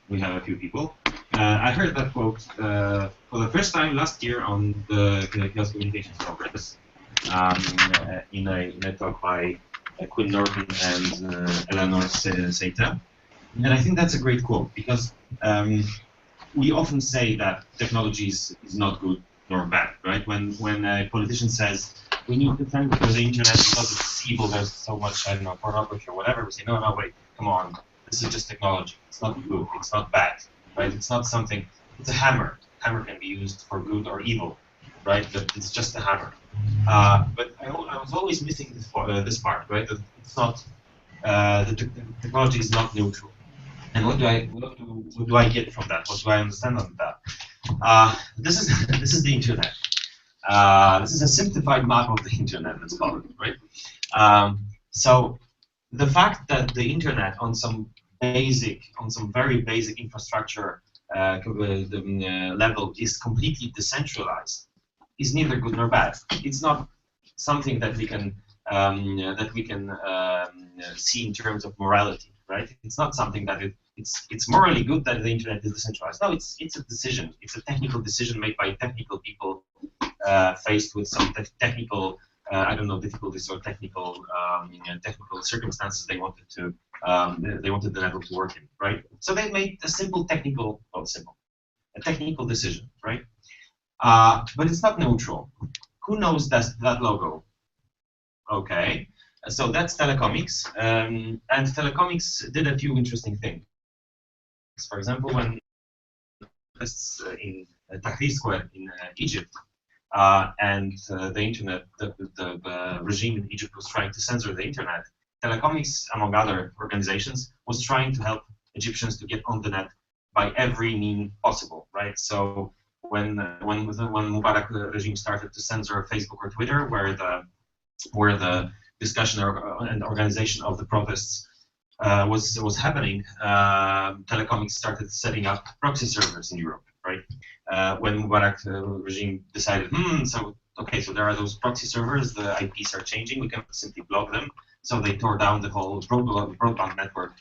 we have a few people. I heard that quote for the first time last year on the Chaos Communications Conference in a talk by Quinn Norton and Eleanor Seita. And I think that's a great quote because we often say that technology is not good nor bad, right? When a politician says we need to censor the internet because it's evil, there's so much, I don't know, pornography or whatever, we say, no, wait, come on, this is just technology. It's not good, it's not bad, right? It's not something, it's a hammer. Hammer can be used for good or evil, right? But it's just a hammer. But I was always missing this part, right? That it's not, the technology is not neutral. And what do I get from that? What do I understand on that? This is the internet. This is a simplified map of the internet, let's call it, right? So the fact that the internet on some very basic infrastructure level is completely decentralized is neither good nor bad. It's not something that we can see in terms of morality, right? It's not something that it's morally good that the internet is decentralized. No, it's a decision. It's a technical decision made by technical people faced with some technical, I don't know, difficulties or technical circumstances they wanted the network to work in, right? So they made a simple technical, a technical decision, right? But it's not neutral. Who knows that logo? Okay, so that's Telecomics, and Telecomics did a few interesting things. For example, when in Tahrir Square in Egypt, and the internet, the regime in Egypt was trying to censor the internet, Telecomics, among other organizations, was trying to help Egyptians to get on the net by every means possible, right? So when Mubarak regime started to censor Facebook or Twitter, where the discussion and organization of the protests was happening, Telecomics started setting up proxy servers in Europe, right? When Mubarak regime decided, so there are those proxy servers, the IPs are changing, we can simply block them. So they tore down the whole broadband network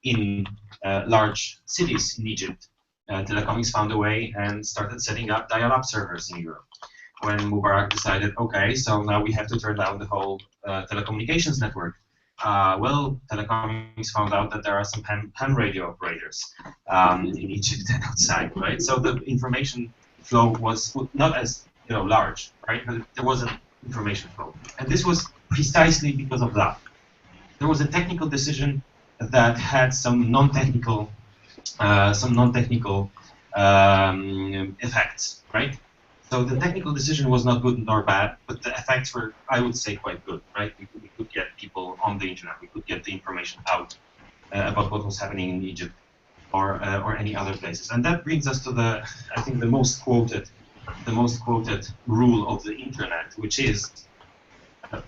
in large cities in Egypt. Telecomics found a way and started setting up dial-up servers in Europe. When Mubarak decided, okay, so now we have to turn down the whole telecommunications network. Well, Telecomics found out that there are some ham radio operators in Egypt and outside, right? So the information flow was not as large, right? But there was an information flow, and this was precisely because of that. There was a technical decision that had some non-technical effects, right? So the technical decision was not good nor bad, but the effects were, I would say, quite good, right? We could get people on the internet, we could get the information out about what was happening in Egypt or any other places, and that brings us to I think the most quoted rule of the internet, which is, the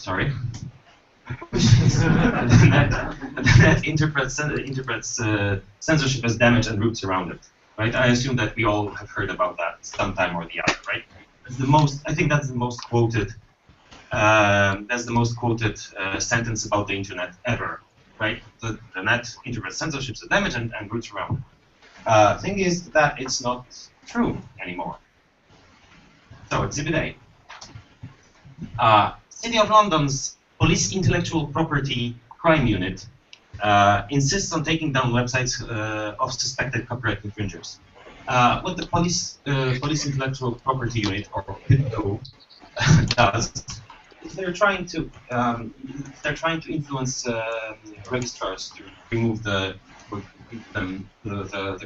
net interprets censorship as damage and roots around it. Right? I assume that we all have heard about that sometime or the other, right? I think that's the most quoted. That's the most quoted sentence about the internet ever, right? The net interprets censorship as damage and roots around it. Thing is that it's not true anymore. So Exhibit A. City of London's Police Intellectual Property Crime Unit insists on taking down websites of suspected copyright infringers. What the Police Intellectual Property Unit, or PIPCO, does is they're trying to influence registrars to remove the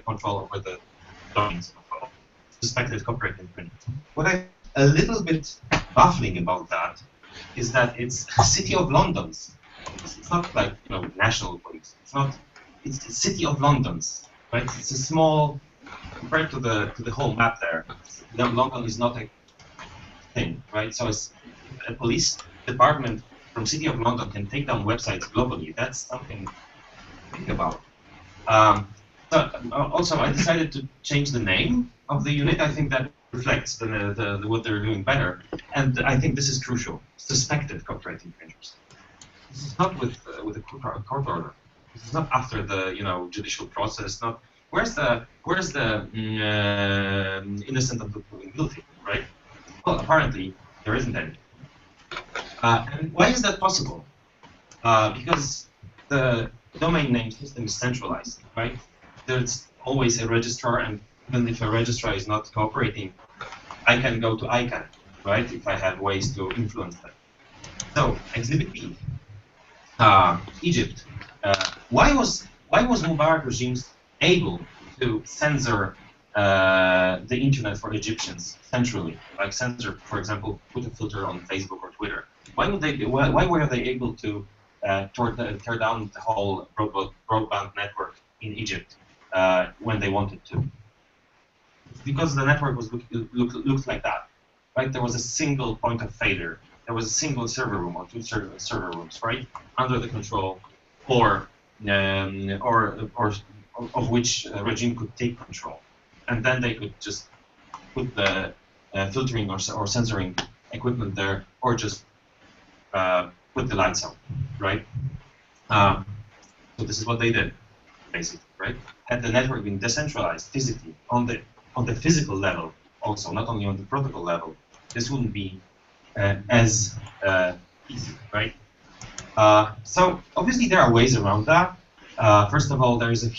control over the domains of suspected copyright infringers. What I a little bit baffling about that is that it's City of London's. It's not like national police. It's the City of London's, right? It's a small, compared to the whole map there. London is not a thing, right? So it's a police department from City of London can take down websites globally. That's something to think about. Also, I decided to change the name of the unit. I think that reflects what they're doing better, and I think this is crucial. Suspected copyright infringers. This is not with a court order. This is not after the judicial process. innocent until proven guilty, right? Well, apparently there isn't any. And why is that possible? Because the domain name system is centralized, right? There's always a registrar, and even if a registrar is not cooperating, I can go to ICANN, right? If I have ways to influence that. So, Exhibit B, Egypt. Why was Mubarak regimes able to censor the internet for Egyptians centrally, like censor, for example, put a filter on Facebook or Twitter? Why would they? Why were they able to tear down the whole broadband network in Egypt when they wanted to? It's because the network was looked like that, right? There was a single point of failure. There was a single server room or two server rooms, right, under the control, or of which regime could take control, and then they could just put the filtering or censoring equipment there, or just put the lights on, right? So this is what they did, basically, right? Had the network been decentralized physically on the physical level, also not only on the protocol level, this wouldn't be as easy, right? So obviously there are ways around that. First of all, there's a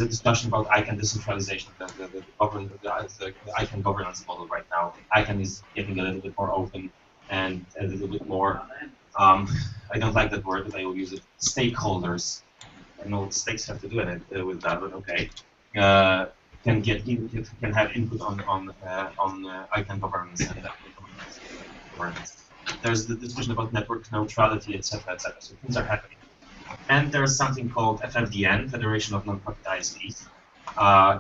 discussion about ICANN decentralization, the ICANN governance model right now. ICANN is getting a little bit more open and a little bit more. I don't like that word, but I will use it. Stakeholders. I know what stakes have to do with that, but okay. Can have input on ICANN governance and governance. There's the discussion about network neutrality, etc., etc. So things are happening. And there's something called FFDN, Federation of Non-Profit ISPs.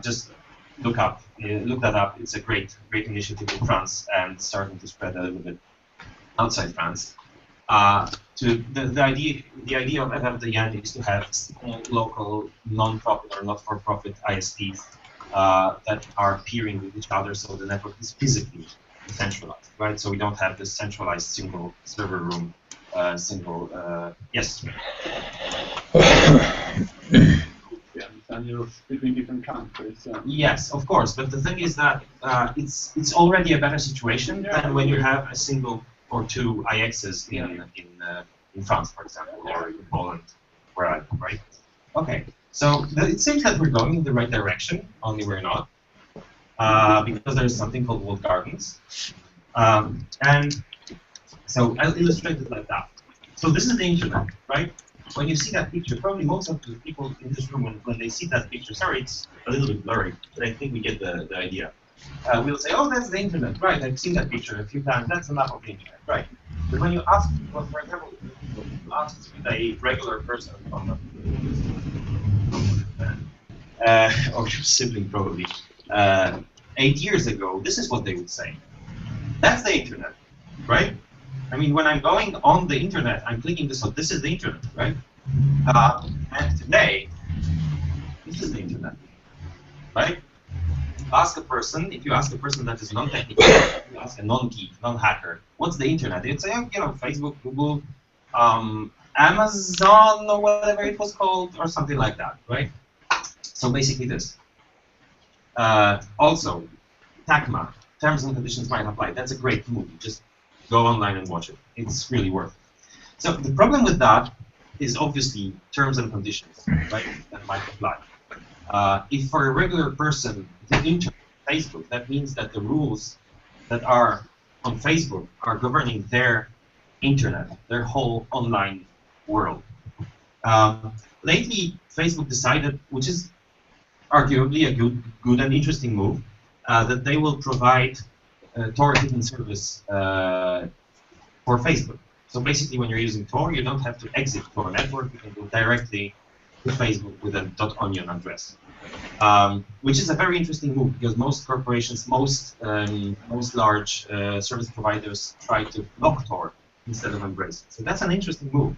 Just look that up. It's a great initiative in France and starting to spread a little bit outside France. The idea of FFDN is to have small local non-profit or not-for-profit ISPs that are peering with each other, so the network is physically decentralized, right? So we don't have this centralized single server room, yes. And you're between different countries. Yes, of course, but the thing is that it's already a better situation than when you have a single or two IXs in France, for example, or in Poland, wherever, right? Okay, so it seems that we're going in the right direction, only we're not, because there's something called walled gardens. And so I'll illustrate it like that. So this is the internet, right? When you see that picture, probably most of the people in this room, when they see that picture, sorry, it's a little bit blurry, but I think we get the idea. We'll say, oh, that's the internet, right? I've seen that picture a few times. That's a map of the internet, right? But when you ask, well, for example, you ask a regular person from or your sibling probably 8 years ago, this is what they would say. That's the internet, right? I mean, when I'm going on the internet, I'm clicking this on. This is the internet, right? And today, this is the internet, right? Ask a person, if you ask a person that is non-technical, you ask a non-geek, non-hacker, what's the internet? They'd say, oh, you know, Facebook, Google, Amazon, or whatever it was called, or something like that, right? So basically this. Also, TACMA, terms and conditions might apply. That's a great movie. Just go online and watch it. It's really worth it. So the problem with that is obviously terms and conditions, right? That might apply. If for a regular person, the internet, Facebook, that means that the rules that are on Facebook are governing their internet, their whole online world. Lately, Facebook decided, which is arguably a good and interesting move, that they will provide Tor hidden service for Facebook. So basically, when you're using Tor, you don't have to exit Tor network. You can go directly to Facebook with a .onion address, which is a very interesting move because most corporations, most large service providers try to block Tor instead of embrace it. So that's an interesting move.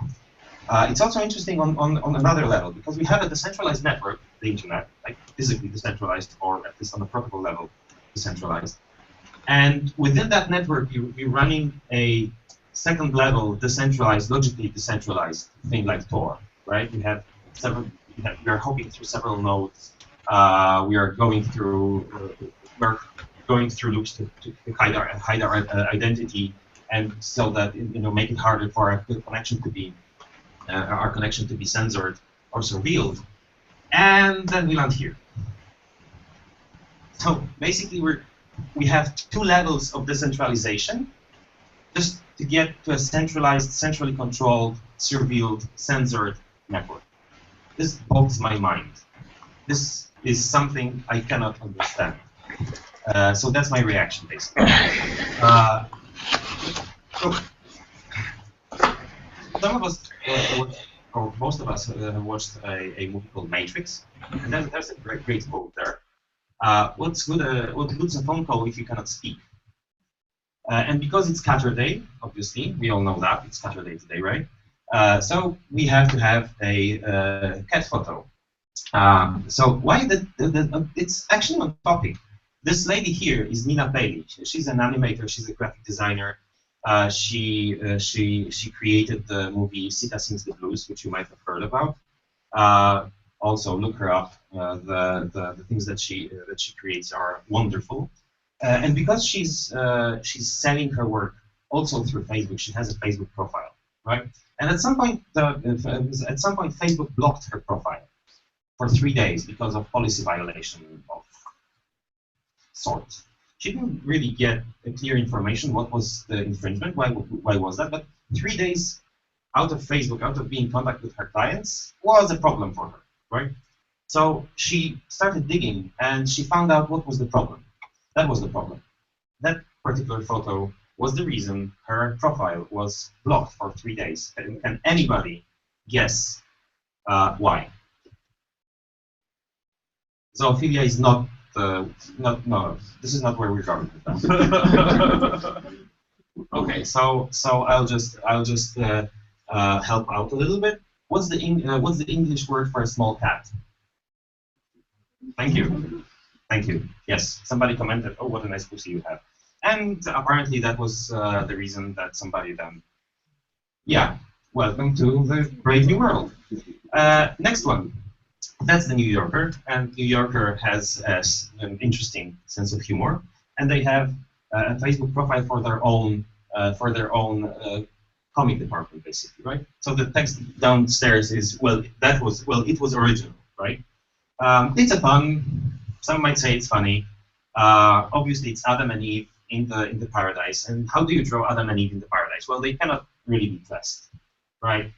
It's also interesting on another level because we have a decentralized network, the internet, like physically decentralized, or at least on the protocol level, decentralized. And within that network, you're running a second level decentralized, logically decentralized thing like Tor, right? You're hopping through several nodes We are going through loops to hide our identity, and so that make it harder for our connection to be censored or surveilled. And then we land here. So basically, we have two levels of decentralization, just to get to a centralized, centrally controlled, surveilled, censored network. This boggles my mind. This is something I cannot understand. So that's my reaction, basically. So some of us, or most of us, have watched a movie called Matrix, and there's a great quote there. What's good's a phone call if you cannot speak? And because it's Saturday, obviously, we all know that it's Saturday today, right? So we have to have a cat photo. So why it's actually on topic. This lady here is Nina Bailey. She's an animator. She's a graphic designer. She created the movie Sita Sings the Blues, which you might have heard about. Also, look her up. The things that she creates are wonderful. And because she's selling her work also through Facebook, she has a Facebook profile, right? And at some point, Facebook blocked her profile for 3 days because of policy violation of sorts. She didn't really get clear information what was the infringement, why was that, but 3 days out of Facebook, out of being in contact with her clients, was a problem for her, right? So she started digging, and she found out what was the problem. That was the problem. That particular photo was the reason her profile was blocked for 3 days. Can anybody guess why? Zoophilia is not no. This is not where we're going with that. Okay, so I'll just help out a little bit. What's the English word for a small cat? Thank you. Thank you. Yes, somebody commented, "Oh, what a nice pussy you have," and apparently that was the reason that somebody then. Yeah, welcome to the brave new world. Next one. That's the New Yorker, and New Yorker has an interesting sense of humor, and they have a Facebook profile for their own comic department, basically, right? So the text downstairs is, it was original, right? It's a pun. Some might say it's funny. Obviously, it's Adam and Eve in the paradise, and how do you draw Adam and Eve in the paradise? Well, they cannot really be dressed, right?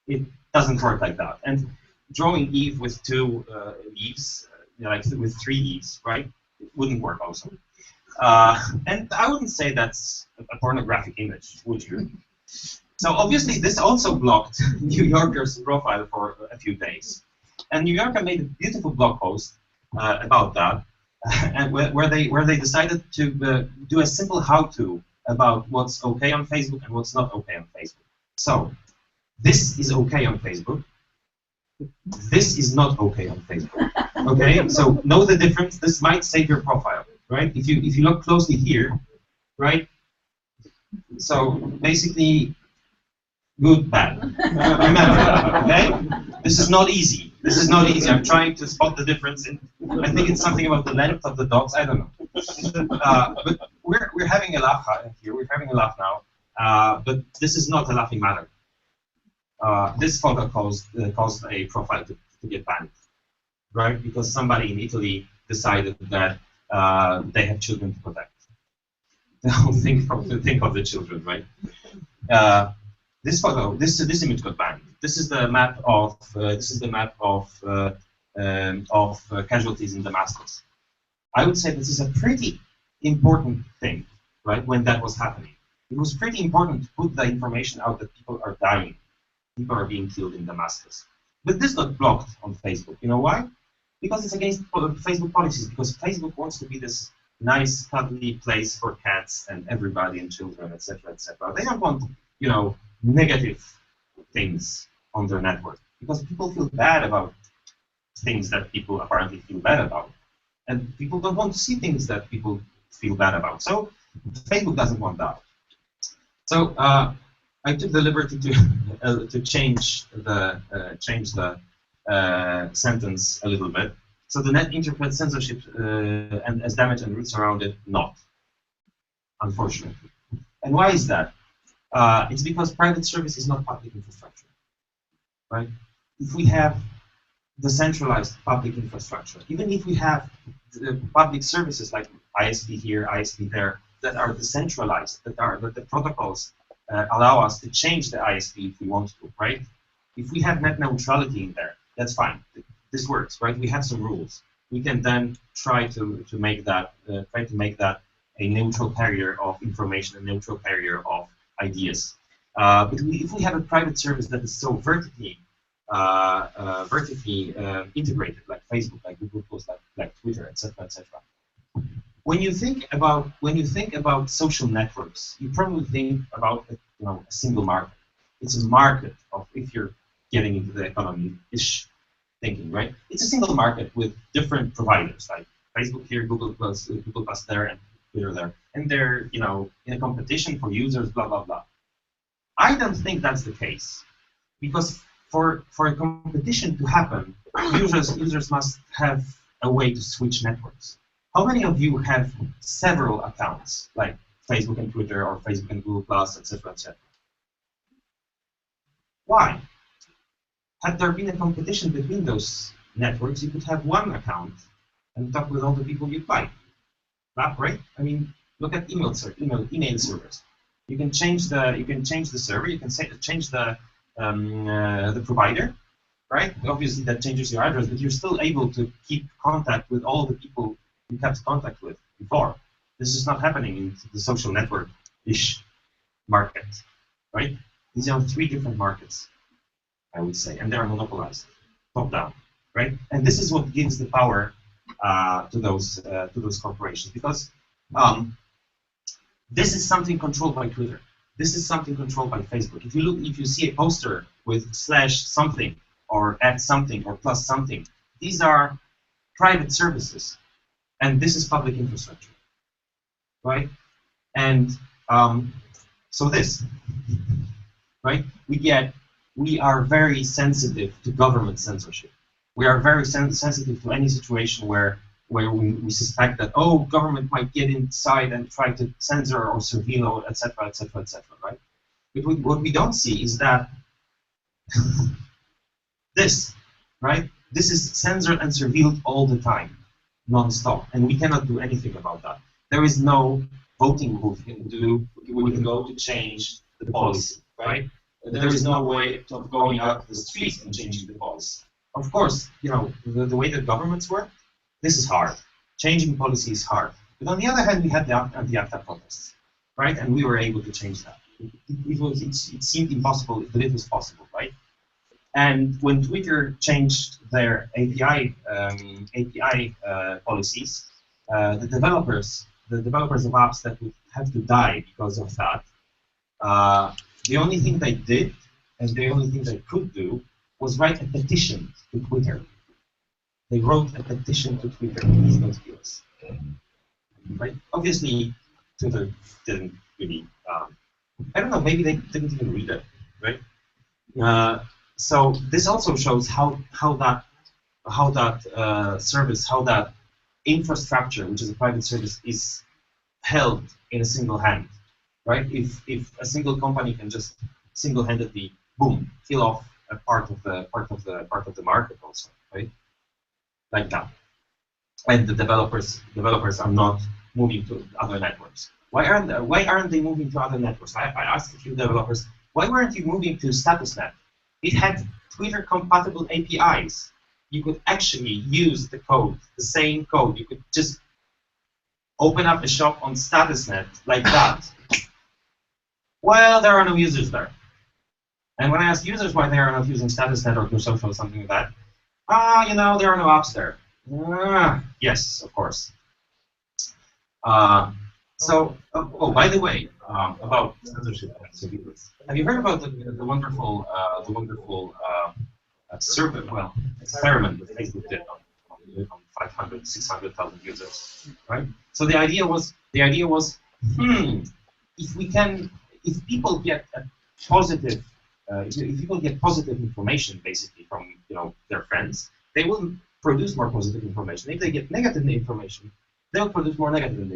It doesn't work like that, and drawing Eve with two leaves, like with 3 leaves, right? It wouldn't work also. And I wouldn't say that's a pornographic image, would you? So obviously this also blocked New Yorker's profile for a few days. And New Yorker made a beautiful blog post about that, and where they decided to do a simple how-to about what's okay on Facebook and what's not okay on Facebook. So this is okay on Facebook. This is not okay on Facebook. Okay, so know the difference. This might save your profile, right? If you look closely here, right? So basically, good, bad. Remember that, okay? This is not easy. This is not easy. I'm trying to spot the difference. I think it's something about the length of the dogs. I don't know. But we're having a laugh here. We're having a laugh now. But this is not a laughing matter. This photo caused a profile to get banned, right? Because somebody in Italy decided that they have children to protect. think of the children, right? This photo, this image got banned. This is the map of casualties in Damascus. I would say this is a pretty important thing, right? When that was happening, it was pretty important to put the information out that people are dying. People are being killed in Damascus. But this got blocked on Facebook. You know why? Because it's against Facebook policies, because Facebook wants to be this nice, cuddly place for cats and everybody and children, etc., etc. They don't want, negative things on their network, because people feel bad about things that people apparently feel bad about. And people don't want to see things that people feel bad about. So Facebook doesn't want that. So I took the liberty to change the sentence a little bit. So the net interprets censorship and as damage and roots around it, not, unfortunately. And why is that? It's because private service is not public infrastructure, right? If we have decentralized public infrastructure, even if we have the public services like ISP here, ISP there, that are decentralized, that the protocols allow us to change the ISP if we want to, right? If we have net neutrality in there, that's fine. This works, right? We have some rules. We can then try to make that a neutral carrier of information, a neutral carrier of ideas. But if we have a private service that is so vertically integrated, like Facebook, like Google Plus, like Twitter, etc., etc. When you think about social networks, you probably think about a single market. It's a market of, if you're getting into the economy-ish thinking, right? It's a single market with different providers, like Facebook here, Google Plus there, and Twitter there, and they're in a competition for users, blah blah blah. I don't think that's the case, because for a competition to happen, users must have a way to switch networks. How many of you have several accounts, like Facebook and Twitter, or Facebook and Google Plus, etc., etc.? Why? Had there been a competition between those networks, you could have one account and talk with all the people you'd like. Right? I mean, look at email servers. You can change the server. You can change the provider, right? Obviously, that changes your address, but you're still able to keep contact with all the people you kept contact with before. This is not happening in the social network-ish market, right? These are three different markets, I would say, and they are monopolized, top down, right? And this is what gives the power to those corporations, because this is something controlled by Twitter. This is something controlled by Facebook. If you see a poster with /something or @something or +something, these are private services, and this is public infrastructure, right? And so this, right? We are very sensitive to government censorship. We are very sensitive to any situation where we suspect that, oh, government might get inside and try to censor or surveil, etc., etc., etc., right? But what we don't see is that this, right? This is censored and surveilled all the time, non-stop, and we cannot do anything about that. There is no voting booth we can do. We can go to change the policy, right? There is no way of going out to the streets and changing the policy. Of course, the way that governments work, this is hard. Changing policy is hard. But on the other hand, we had the anti-ACTA protests, right? And we were able to change that. It seemed impossible, but it was possible, right? And when Twitter changed their API policies, the developers of apps that would have to die because of that, the only thing they did, and the only thing they could do, was write a petition to Twitter. They wrote a petition to Twitter to ease those deals. Right? Obviously, Twitter didn't really. I don't know. Maybe they didn't even read it. Right? So this also shows how that infrastructure, which is a private service, is held in a single hand. Right? If a single company can just single-handedly, boom, kill off a part of the market also, right? Like that. And the developers are not moving to other networks. Why aren't they moving to other networks? I asked a few developers, why weren't you moving to StatusNet? It had Twitter-compatible APIs. You could actually use the code, the same code. You could just open up a shop on StatusNet like that. Well, there are no users there. And when I ask users why they are not using StatusNet or GoSocial or something like that, there are no apps there. Yes, of course. Oh, by the way, about censorship and surveillance. Have you heard about the wonderful experiment that Facebook did on 500, 600,000 users, right? So the idea was, if people get a positive, if people get positive information basically from their friends, they will produce more positive information. If they get negative information, they'll produce more negative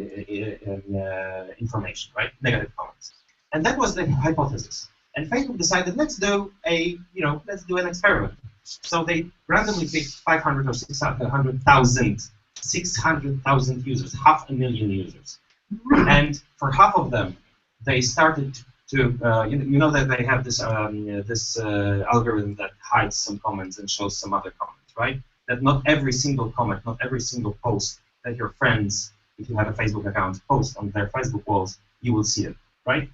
information, right? Negative comments. And that was the hypothesis. And Facebook decided, let's do an experiment. So they randomly picked 500 or 600,000 users, 500,000 users. And for half of them, they started to, you know that they have this algorithm that hides some comments and shows some other comments, right? That not every single comment, not every single post that your friends, if you have a Facebook account, post on their Facebook walls, you will see it, right?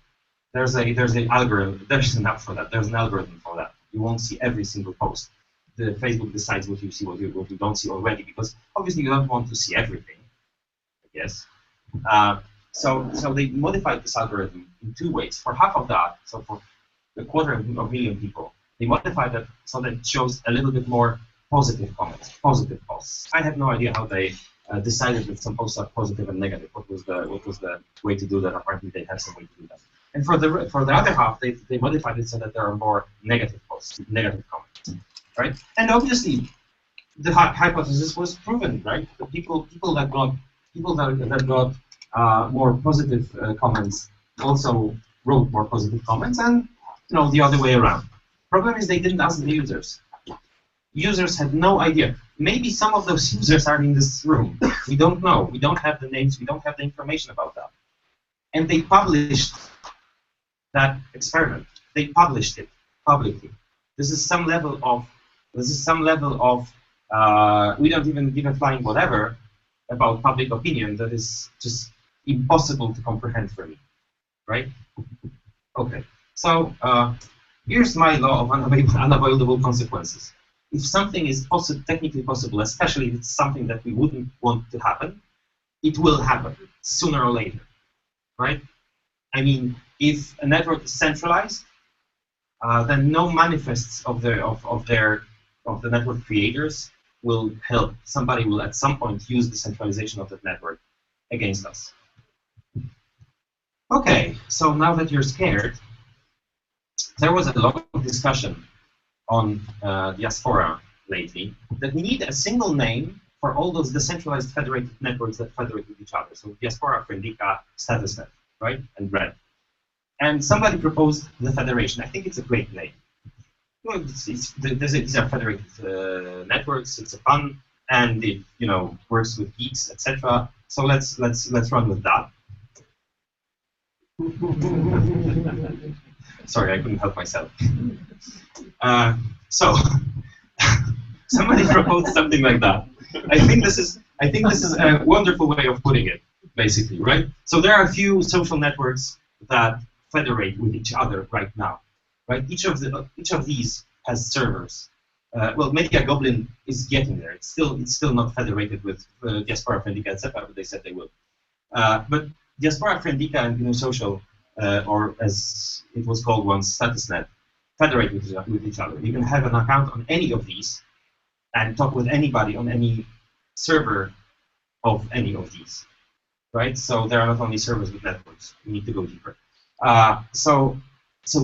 There's an algorithm. There's an app for that. There's an algorithm for that. You won't see every single post. The Facebook decides what you see, what you don't see already, because obviously you don't want to see everything, I guess. So they modified this algorithm in two ways. For half of that, so for a quarter of a million people, they modified it so that it shows a little bit more positive comments, positive posts. I have no idea how they decided that some posts are positive and negative. What was the way to do that? Apparently, they have some way to do that. And for the other half, they modified it so that there are more negative posts, negative comments, right? And obviously, the hypothesis was proven, right? The people that got more positive comments also wrote more positive comments, and the other way around. Problem is they didn't ask the users. Users had no idea. Maybe some of those users are in this room. We don't know. We don't have the names. We don't have the information about that. And they published that experiment. They published it publicly. This is some level of we don't even give a flying whatever about public opinion that is just impossible to comprehend for me, right? Okay. So here's my law of unavoidable consequences. If something is technically possible, especially if it's something that we wouldn't want to happen, it will happen sooner or later, right? I mean, if a network is centralized, then no manifests of the network creators will help. Somebody will at some point use the centralization of that network against us. Okay, so now that you're scared, there was a lot of discussion on diaspora lately that we need a single name for all those decentralized federated networks that federate with each other. So diaspora, Friendica, StatusNet, right, and Red. And somebody proposed the federation. I think it's a great name. Well, these are federated networks. It's fun, and it works with geeks, etc. So let's run with that. Sorry, I couldn't help myself. So somebody proposed something like that. I think this is a wonderful way of putting it, basically, right? So there are a few social networks that federate with each other right now, right? Each of these has servers. Well, Media Goblin is getting there. It's still not federated with Diaspora, Friendica, etc. But they said they will. But Diaspora, Friendica, and Social, or as it was called once, StatusNet, federate with each other. You can have an account on any of these and talk with anybody on any server of any of these, right? So there are not only servers with networks. You need to go deeper. So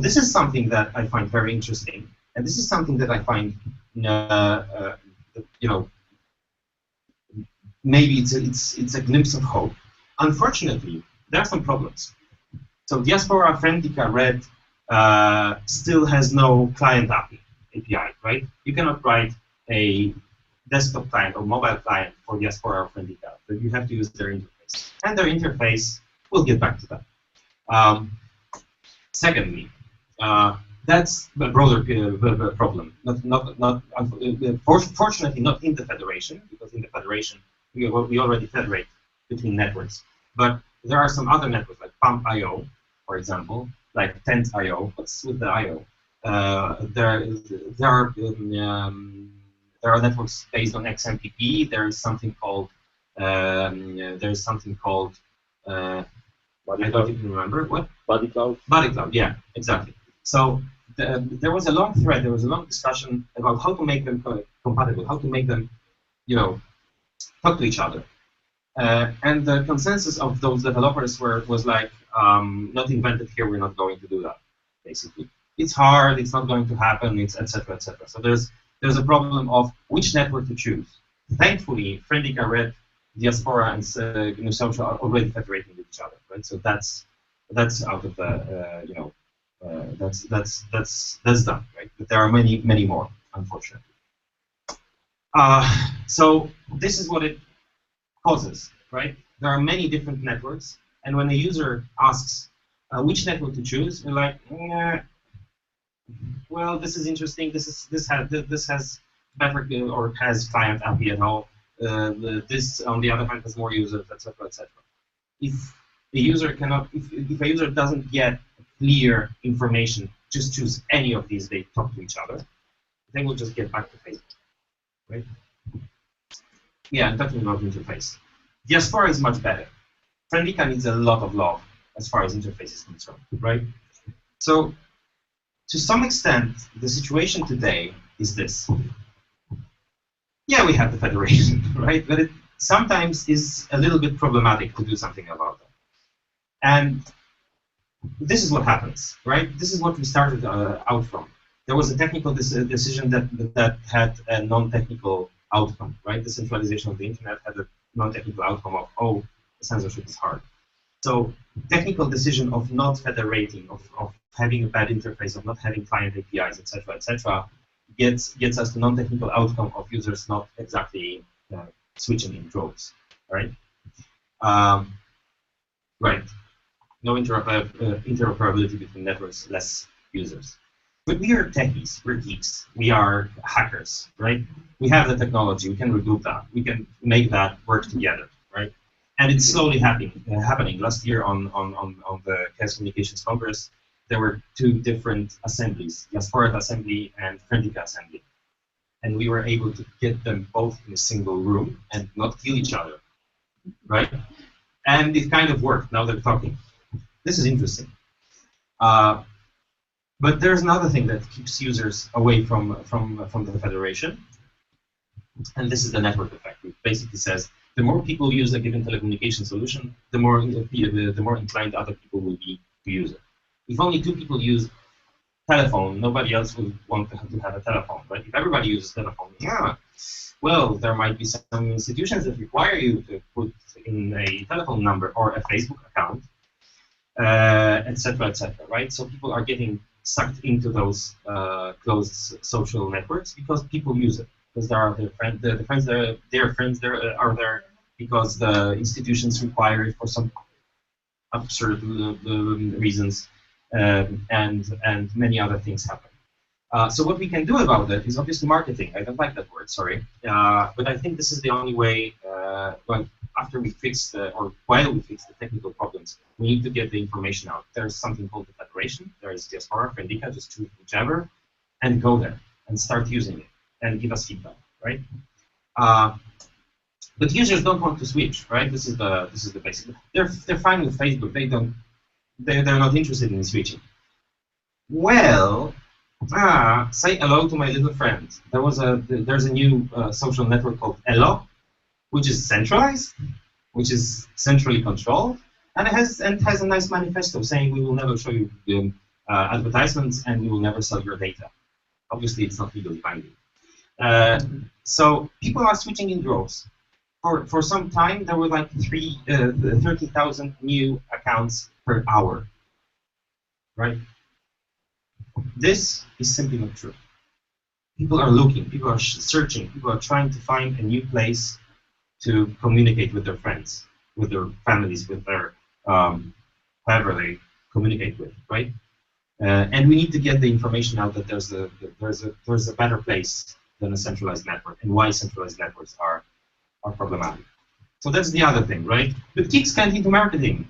this is something that I find very interesting, and this is something that I find, maybe it's a glimpse of hope. Unfortunately, there are some problems. So Diaspora, Friendica, Red still has no client API, right? You cannot write a desktop client or mobile client for Diaspora or Friendica, but you have to use their interface. And their interface, we'll get back to that. Secondly, that's a broader problem. Fortunately, not in the federation, because in the federation we already federate between networks. But there are some other networks like Pump.io, for example, like Tent.io. What's with the IO? There are networks based on XMPP. There is something called I don't even remember what. BuddyCloud. BuddyCloud, yeah, exactly. So there was a long thread. There was a long discussion about how to make them compatible, how to make them, talk to each other. And the consensus of those developers was like, not invented here. We're not going to do that. Basically, it's hard. It's not going to happen. It's etc. etc. So there's a problem of which network to choose. Thankfully, Friendica, Red, Diaspora, and GNU Social are already federating with each other, right? So that's out of the that's done, right? But there are many more, unfortunately. So this is what it causes, right? There are many different networks, and when a user asks which network to choose, we're like, well, this is interesting. This has better or has client API and all. This, on the other hand, has more users, etc., etc. If a user cannot, if a user doesn't get clear information, just choose any of these. They talk to each other. They will just get back to Facebook, right? Yeah, I'm talking about interface. Diaspora is much better. Friendica needs a lot of love as far as interface is concerned, right? So, to some extent, the situation today is this. Yeah, we have the federation, right? But it sometimes is a little bit problematic to do something about it. And this is what happens, right? This is what we started out from. There was a technical decision that had a non-technical outcome, right? The centralization of the internet had a non-technical outcome of, oh, censorship is hard. So technical decision of not federating, of having a bad interface, of not having client APIs, etc., gets us the non-technical outcome of users not exactly switching in droves, right? Right. No interoperability between networks, less users. But we are techies, we're geeks, we are hackers, right? We have the technology, we can rebuild that, we can make that work together, right? And it's slowly happening. Last year on the Chaos Communications Congress, there were two different assemblies, Diaspora Assembly and Friendica Assembly. And we were able to get them both in a single room and not kill each other, right? And it kind of worked, now they're talking. This is interesting. But there's another thing that keeps users away from the federation, and this is the network effect. It basically says the more people use a given telecommunication solution, the more inclined other people will be to use it. If only 2 people use telephone, nobody else will want to have a telephone. Right? If everybody uses telephone, yeah, well, there might be some institutions that require you to put in a telephone number or a Facebook account, etc., right? So people are getting sucked into those closed social networks because people use it, because there are their friends there are there because the institutions require it for some absurd reasons, and many other things happen. So what we can do about it is obviously marketing. I don't like that word, sorry, but I think this is the only way. Well, after we fix or while we fix the technical problems, we need to get the information out. There's something called the federation. There is Diaspora, Friendica, just choose whichever, and go there and start using it and give us feedback, right? But users don't want to switch, right? This is the basic. They're fine with Facebook. They're not interested in switching. Well, say hello to my little friend. There's a new social network called Elo, which is centralized, which is centrally controlled, and it has a nice manifesto saying we will never show you advertisements and we will never sell your data. Obviously, it's not legally binding. So people are switching in droves. For some time, there were like 30,000 new accounts per hour, right? This is simply not true. People are looking, people are searching, people are trying to find a new place to communicate with their friends, with their families, with their whoever they communicate with, right? And we need to get the information out that there's a better place than a centralized network, and why centralized networks are problematic. So that's the other thing, right? But geeks can't into marketing.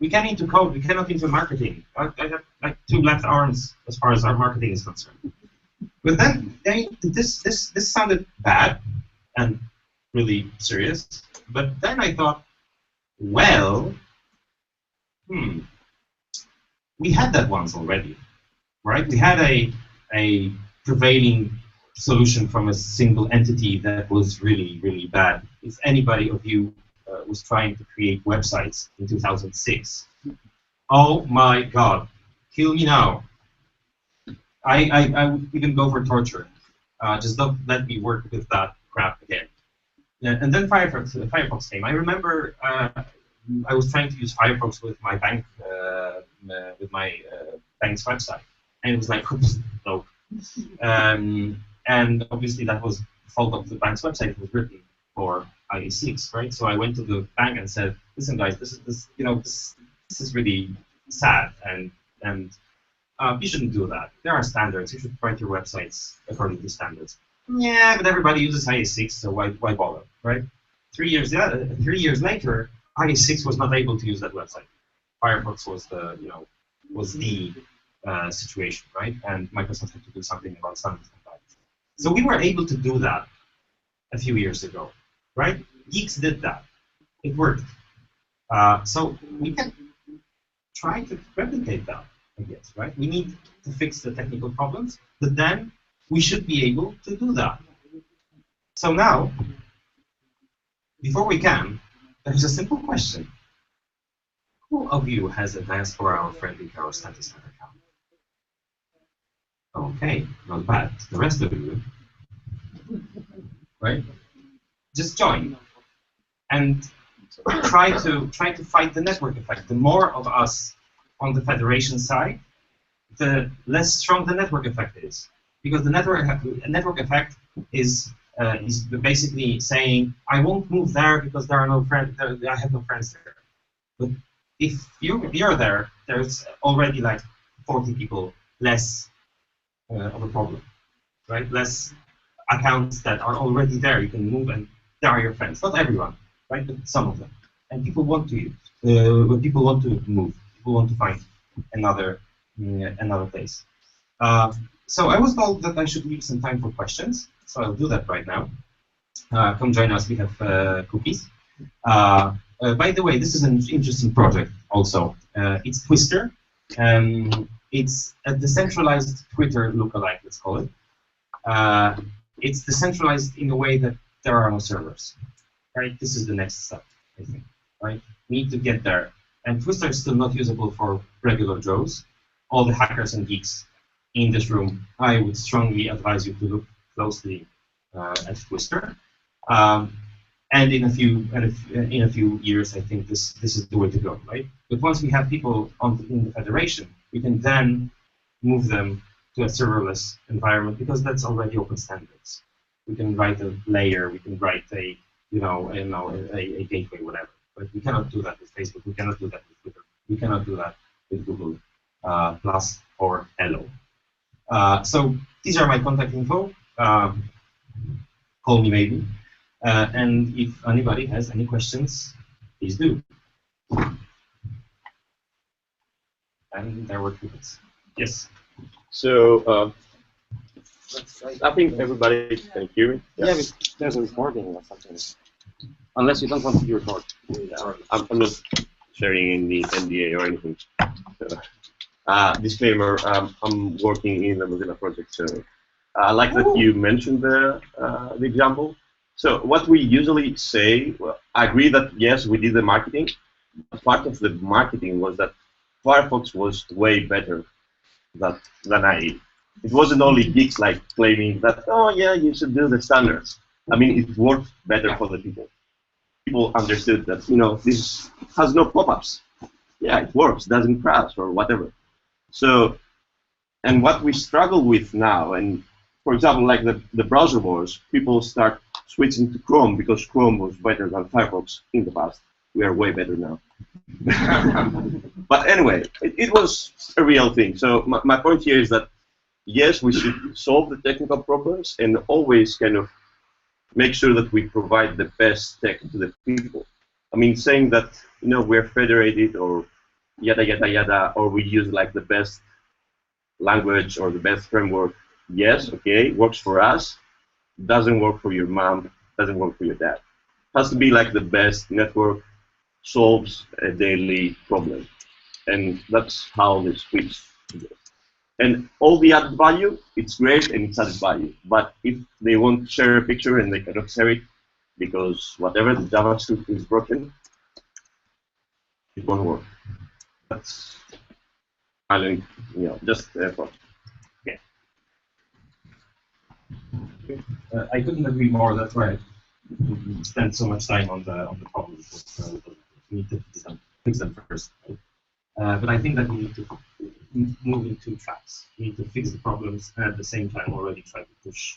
We can into code. We cannot into marketing. I have like 2 left arms as far as our marketing is concerned. But then this sounded bad and really serious. But then I thought, well, we had that once already, right? We had a prevailing solution from a single entity that was really, really bad. If anybody of you was trying to create websites in 2006, oh my God, kill me now. I would even go for torture. Just don't let me work with that crap again. And then Firefox came. I remember I was trying to use Firefox with my bank, bank's website, and it was like, oops, no. And obviously that was the fault of the bank's website. It was written for IE6, right? So I went to the bank and said, listen, guys, this is really sad, and you shouldn't do that. There are standards. You should write your websites according to standards. Yeah, but everybody uses IE6, so why bother, right? 3 years later, IE6 was not able to use that website. Firefox was the situation, right? And Microsoft had to do something about standards compliance. So we were able to do that a few years ago, right? Geeks did that. It worked. So we can try to replicate that, I guess, right? We need to fix the technical problems, but then we should be able to do that. So now, before we can, there's a simple question. Who of you has a diaspora or friendly or status account? Okay, not bad. The rest of you, right? Just join and try to fight the network effect. The more of us on the federation side, the less strong the network effect is, because the network effect is basically saying I won't move there because there are no friends. I have no friends there. But if you're there, there's already like 40 people less of a problem, right? Less accounts that are already there. You can move, and they are your friends. Not everyone, right? But some of them. And people want to use. People want to move. People want to find another place. So I was told that I should leave some time for questions, so I'll do that right now. Come join us. We have cookies. By the way, this is an interesting project also. It's Twister. It's a decentralized Twitter lookalike, let's call it. It's decentralized in a way that there are no servers. Right? This is the next step, I think. Right? We need to get there. And Twister is still not usable for regular Joes. All the hackers and geeks in this room, I would strongly advise you to look closely at Twister. And in a few years, I think this is the way to go, right? But once we have people in the federation, we can then move them to a serverless environment, because that's already open standards. We can write a layer, we can write a gateway, whatever. But we cannot do that with Facebook. We cannot do that with Twitter. We cannot do that with Google Plus or Hello. So these are my contact info. Call me maybe. And if anybody has any questions, please do. And there were questions. Yes. So I think everybody can hear me. Yeah, but there's a recording or something. Unless you don't want to be recorded. Yeah, I'm not sharing any NDA or anything. Disclaimer, I'm working in the Mozilla project, so I like that you mentioned the example. So what we usually say, well, I agree that yes, we did the marketing, but part of the marketing was that Firefox was way better than IE. It wasn't only geeks like claiming that, oh yeah, you should do the standards. I mean, it worked better for the people. People understood that, this has no pop-ups. Yeah, it works, doesn't crash or whatever. So, and what we struggle with now, and for example, like the browser wars, people start switching to Chrome because Chrome was better than Firefox in the past. We are way better now. But anyway, it was a real thing. So my point here is that, yes, we should solve the technical problems and always kind of make sure that we provide the best tech to the people. I mean, saying that, we're federated or yada, yada, yada, or we use like the best language or the best framework, yes, okay, works for us, doesn't work for your mom, doesn't work for your dad. Has to be like the best network, solves a daily problem. And that's how they switch. And all the added value, it's great and it's added value. But if they want to share a picture and they cannot share it because whatever, the JavaScript is broken, it won't work. That's, just effort. I couldn't agree more. That's right. spend so much time on the problems. We need to fix them first. Right? But I think that we need to move in two tracks. We need to fix the problems and at the same time already try to push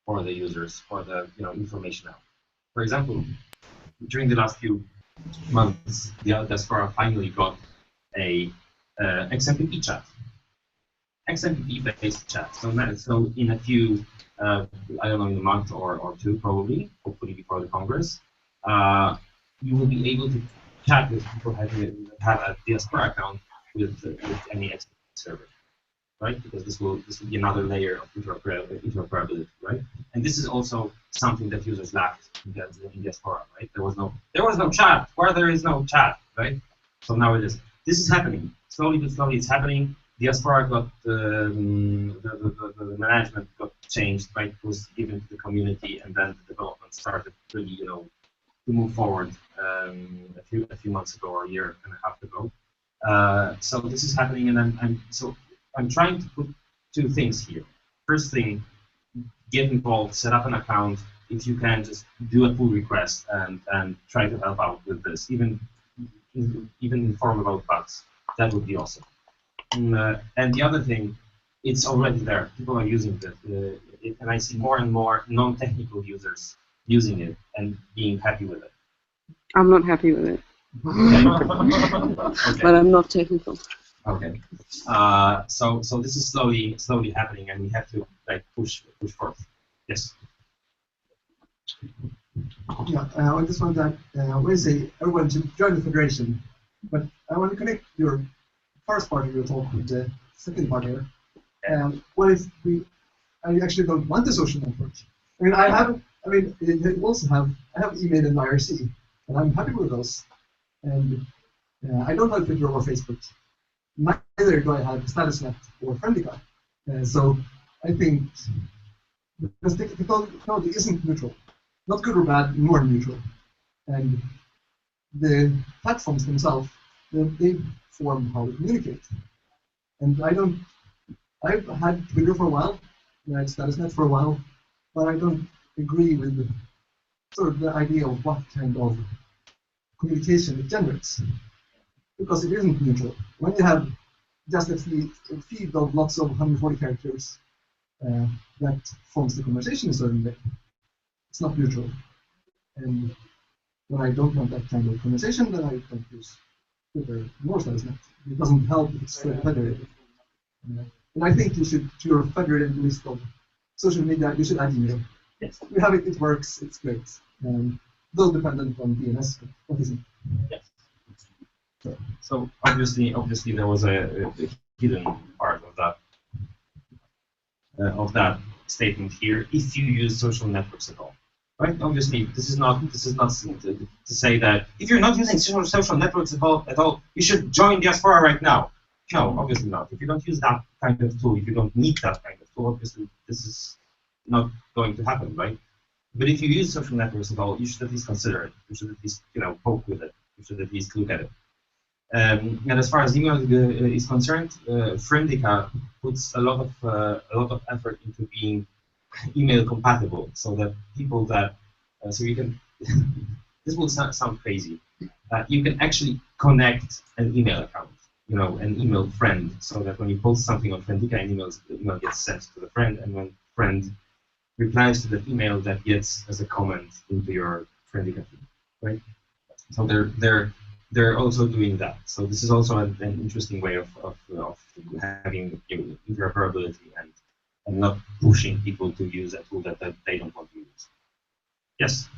for the users, for the information out. For example, during the last few months, the diaspora finally got a XMPP chat, XMPP-based chat. So in a few, I don't know, in a month or two probably, hopefully before the Congress, you will be able to chat with people who have a diaspora account with any XMPP server, right? Because this will be another layer of interoperability, right? And this is also something that users lacked in diaspora, right? There was no chat. Where there is no chat, right? So now it is. This is happening slowly but slowly. It's happening. Diaspora got the management got changed, right? It was given to the community, and then the development started really, to move forward a few months ago or a year and a half ago. So this is happening, and I'm trying to put two things here. First thing, get involved, set up an account. If you can, just do a pull request and try to help out with this. Even inform about bugs. That would be awesome. And the other thing, it's already there. People are using it, and I see more and more non-technical users using it and being happy with it. I'm not happy with it. Okay. But I'm not technical. Okay. So this is slowly happening, and we have to push forth. Yes. Yeah, I just want that. I want to say everyone should join the federation, but I want to connect your first part of your talk with the second part here. What if I actually don't want a social network? I mean, I have email and IRC, and I'm happy with those. And I don't have Twitter or Facebook. Neither do I have StatusNet or Friendica. So I think because technology isn't neutral, not good or bad, nor neutral. And the platforms themselves, they form how we communicate. And I've had Twitter for a while, and I had StatusNet for a while, but I don't agree with sort of the idea of what kind of communication it generates, because it isn't neutral. When you have just a feed of lots of 140 characters that forms the conversation in a certain way, it's not neutral. And when I don't want that kind of conversation, then I don't use Twitter nor StatusNet. It doesn't help if it's federated. And I think you should, to your federated list of social media, you should add email. Yes. We have it, it works, it's great. Though dependent on DNS, what is it? Yes. So obviously there was a hidden part of that statement here. If you use social networks at all, right? Obviously, this is not to say that if you're not using social networks at all, you should join Diaspora right now. No, obviously not. If you don't use that kind of tool, if you don't need that kind of tool, obviously this is not going to happen, right? But if you use social networks at all, you should at least consider it. You should at least poke with it. You should at least look at it. And as far as email is concerned, Friendica puts a lot of effort into being email compatible, so that people that so you can this will sound crazy. You can actually connect an email account, an email friend, so that when you post something on Friendica, the email gets sent to the friend, and when friend replies to that email, that gets as a comment into your Friendica feed, right? So they're also doing that. So this is also an interesting way of having interoperability and not pushing people to use a tool that they don't want to use. Yes.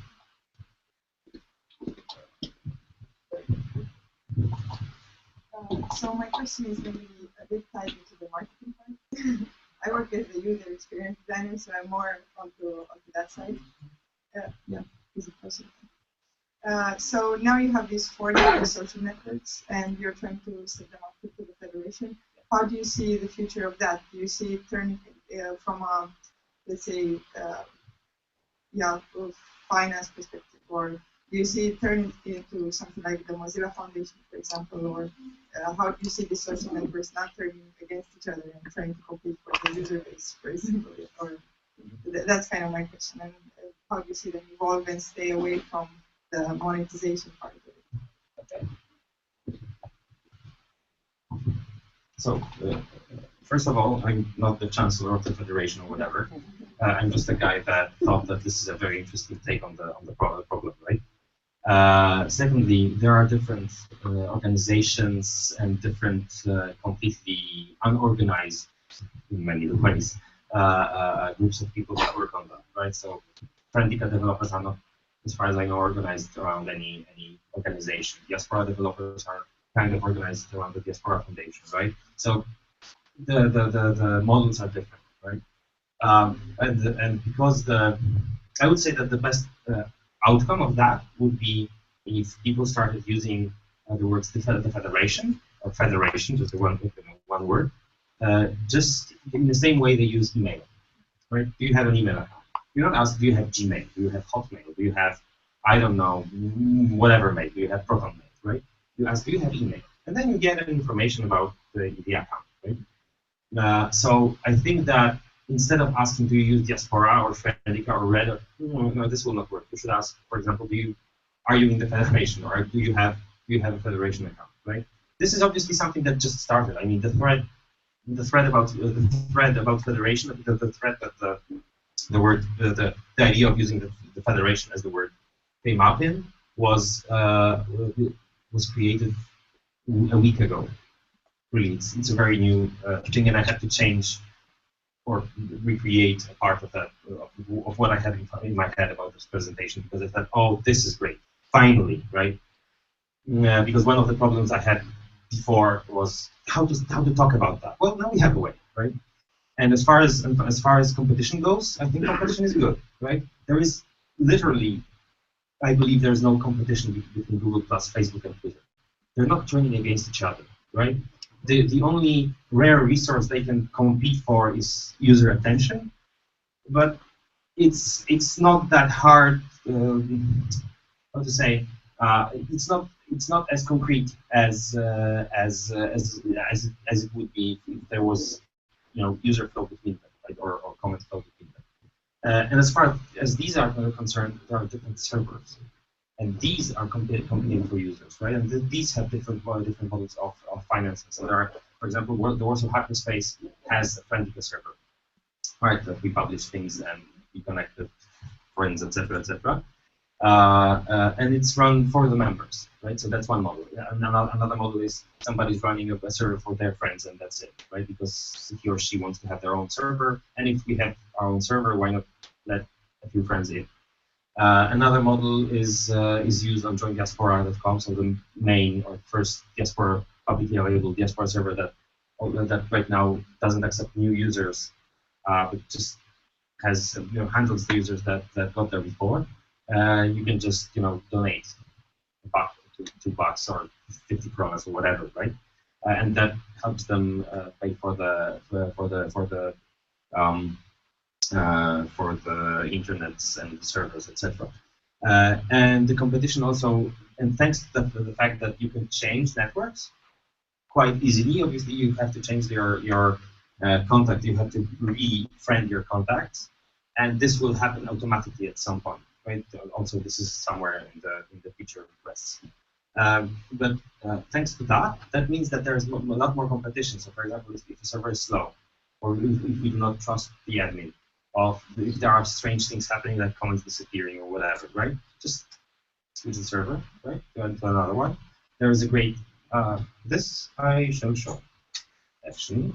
So my question is maybe a bit tied into the marketing part. I work as a user experience designer, so I'm more onto that side. Yeah, is it possible? So now you have these 4 different social networks, and you're trying to set them up to the federation. How do you see the future of that? Do you see it turning from a, let's say, finance perspective, or do you see it turning into something like the Mozilla Foundation, for example, or how do you see the social networks not turning against each other and trying to compete for the user base, for example? Or that's kind of my question. And how do you see them evolve and stay away from the monetization part of it? Okay. So, first of all, I'm not the chancellor of the federation or whatever. I'm just a guy that thought that this is a very interesting take on the problem, right? Secondly, there are different organizations and different completely unorganized, in many ways, groups of people that work on that, right? So, Friendica developers are not, as far as I know, organized around any organization. Diaspora developers are kind of organized around the Diaspora Foundation, right? So, the models are different, right? And because I would say that the best outcome of that would be if people started using the words the federation, or federation, just one word, just in the same way they use email, right? Do you have an email account? You don't ask, do you have Gmail? Do you have Hotmail? Do you have, I don't know, whatever mail? Do you have ProtonMail, right? You ask, do you have email? And then you get information about the account, right? So I think that instead of asking, do you use Diaspora or Friendica or Red, or, no, this will not work. You should ask, for example, are you in the federation, or do you have a federation account, right? This is obviously something that just started. I mean, the thread about federation, the thread that the word, the idea of using the federation as the word came up in was created a week ago. Really, it's a very new thing, and I had to change or recreate a part of that of what I had in my head about this presentation, because I thought, oh, this is great, finally, right? Because one of the problems I had before was how to talk about that. Well, now we have a way, right? And as far as competition goes, I think competition is good, right? There is literally, I believe there's no competition between Google plus Facebook and Twitter. They're not training against each other, right? The only rare resource they can compete for is user attention, but it's not that hard. How to say? It's not as concrete as it would be if there was, user flow between them, right, or comment flow between them. And as far as these are concerned, there are different servers, and these are competing for users, right? And these have different models of financing. So there are, for example, the Warsaw Hackerspace has a Friendica server, right? That we publish things and we connect with friends, etc., etc. And it's run for the members, right? So that's one model. Another model is somebody's running a server for their friends, and that's it, right? Because he or she wants to have their own server, and if we have our own server, why not let a few friends in? Another model is used on joindiaspora.com, so the main or first diaspora publicly available diaspora server that right now doesn't accept new users, but just has handles the users that got there before. You can just donate $2 or 50 kronas or whatever, right? And that helps them pay for the internets and the servers, etc. And the competition also, and thanks to the fact that you can change networks quite easily. Obviously, you have to change your contact. You have to re-friend your contacts, and this will happen automatically at some point, right? Also, this is somewhere in the feature requests. But thanks to that means that there's a lot more competition. So, for example, if the server is slow, or if you do not trust the admin, if there are strange things happening, like comments disappearing or whatever, right? Just switch the server, right? Go to another one. There is a great. This I shall show, actually.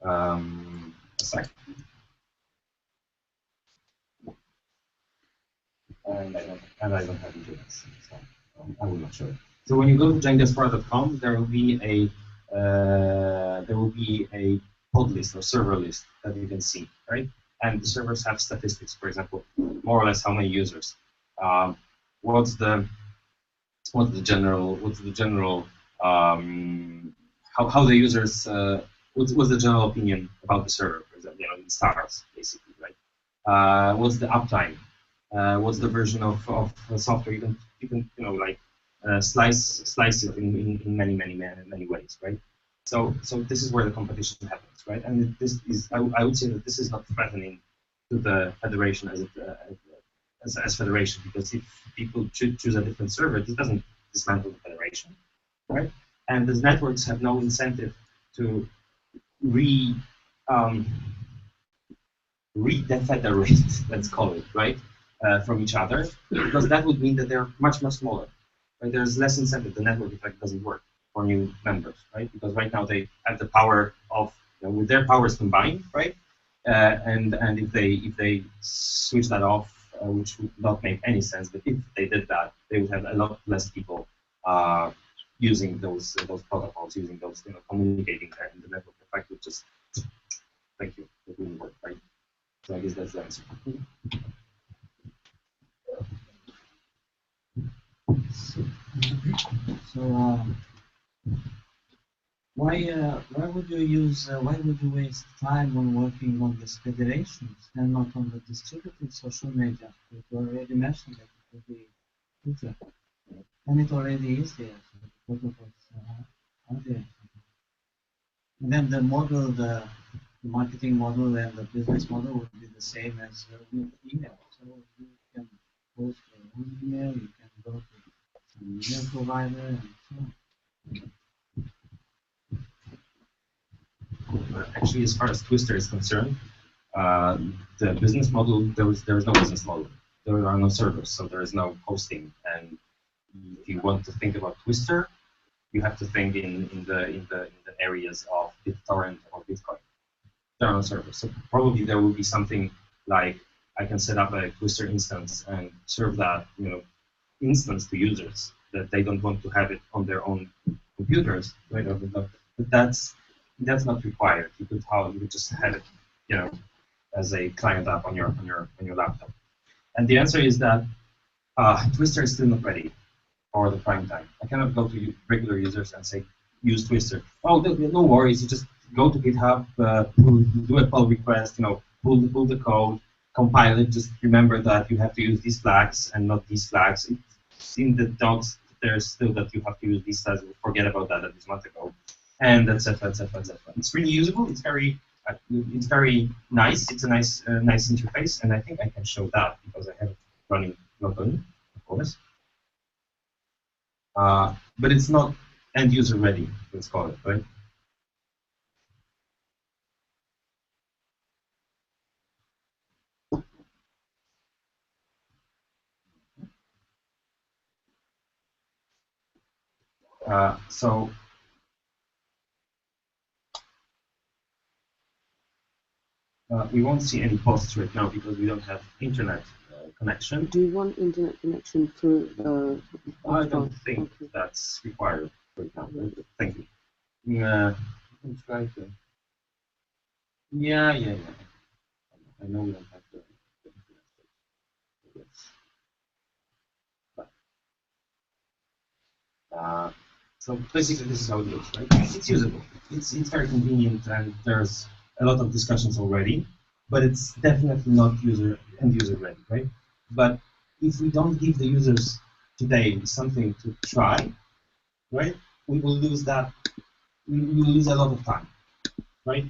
A sec. And I don't have internet, so I will not show it. So when you go to joindiaspora.com, there will be a pod list or server list that you can see, right? And the servers have statistics, for example, more or less how many users. What's the general how the users what's the general opinion about the server, for example, in stars, basically, right? What's the uptime? What's the version of software? You can slice it in many ways, right? So this is where the competition happens, right? And this is I would say that this is not threatening the federation as federation, because if people choose a different server, this doesn't dismantle the federation, right? And the networks have no incentive to re-defederate, let's call it, right, from each other, because that would mean that they're much, much smaller. Right? There's less incentive. The network effect doesn't work for new members, right? Because right now they have the power of, with their powers combined, right? And if they switch that off, which would not make any sense, but if they did that, they would have a lot less people using those protocols, using those, communicating there, and the network effect would just, thank you, it wouldn't work, right? So I guess that's the answer. So why would you waste time on working on these federations and not on the distributed social media? You already mentioned that it would be easier, and it already is there. So the protocols are there. And then the model, the marketing model and the business model would be the same as with email. So you can post your own email, you can go to some email provider, and so on. Actually, as far as Twister is concerned, the business model, there is no business model. There are no servers, so there is no hosting. And if you want to think about Twister, you have to think in the areas of BitTorrent or Bitcoin. There are no servers, so probably there will be something like I can set up a Twister instance and serve that instance to users that they don't want to have it on their own computers, right? But that's not required. You could just have it, as a client app on your laptop. And the answer is that Twister is still not ready for the prime time. I cannot go to regular users and say use Twister. Oh, no worries. You just go to GitHub, do a pull request, pull the code, compile it. Just remember that you have to use these flags and not these flags. It's in the docs. There's still that you have to use these flags. Forget about that. That was a month ago. And etc. etc. etc. It's really usable. It's very nice. It's a nice interface, and I think I can show that because I have it running locally, of course. But it's not end user ready. Let's call it, right? So we won't see any posts right now because we don't have internet connection. Do you want internet connection through the I don't think that's required right now. Thank you. I'm try to. Yeah. I know we don't have the internet. So basically, this is how it looks, right? It's usable. It's very convenient, and there's a lot of discussions already, but it's definitely not end user ready, right? But if we don't give the users today something to try, right, we will lose that. We will lose a lot of time, right?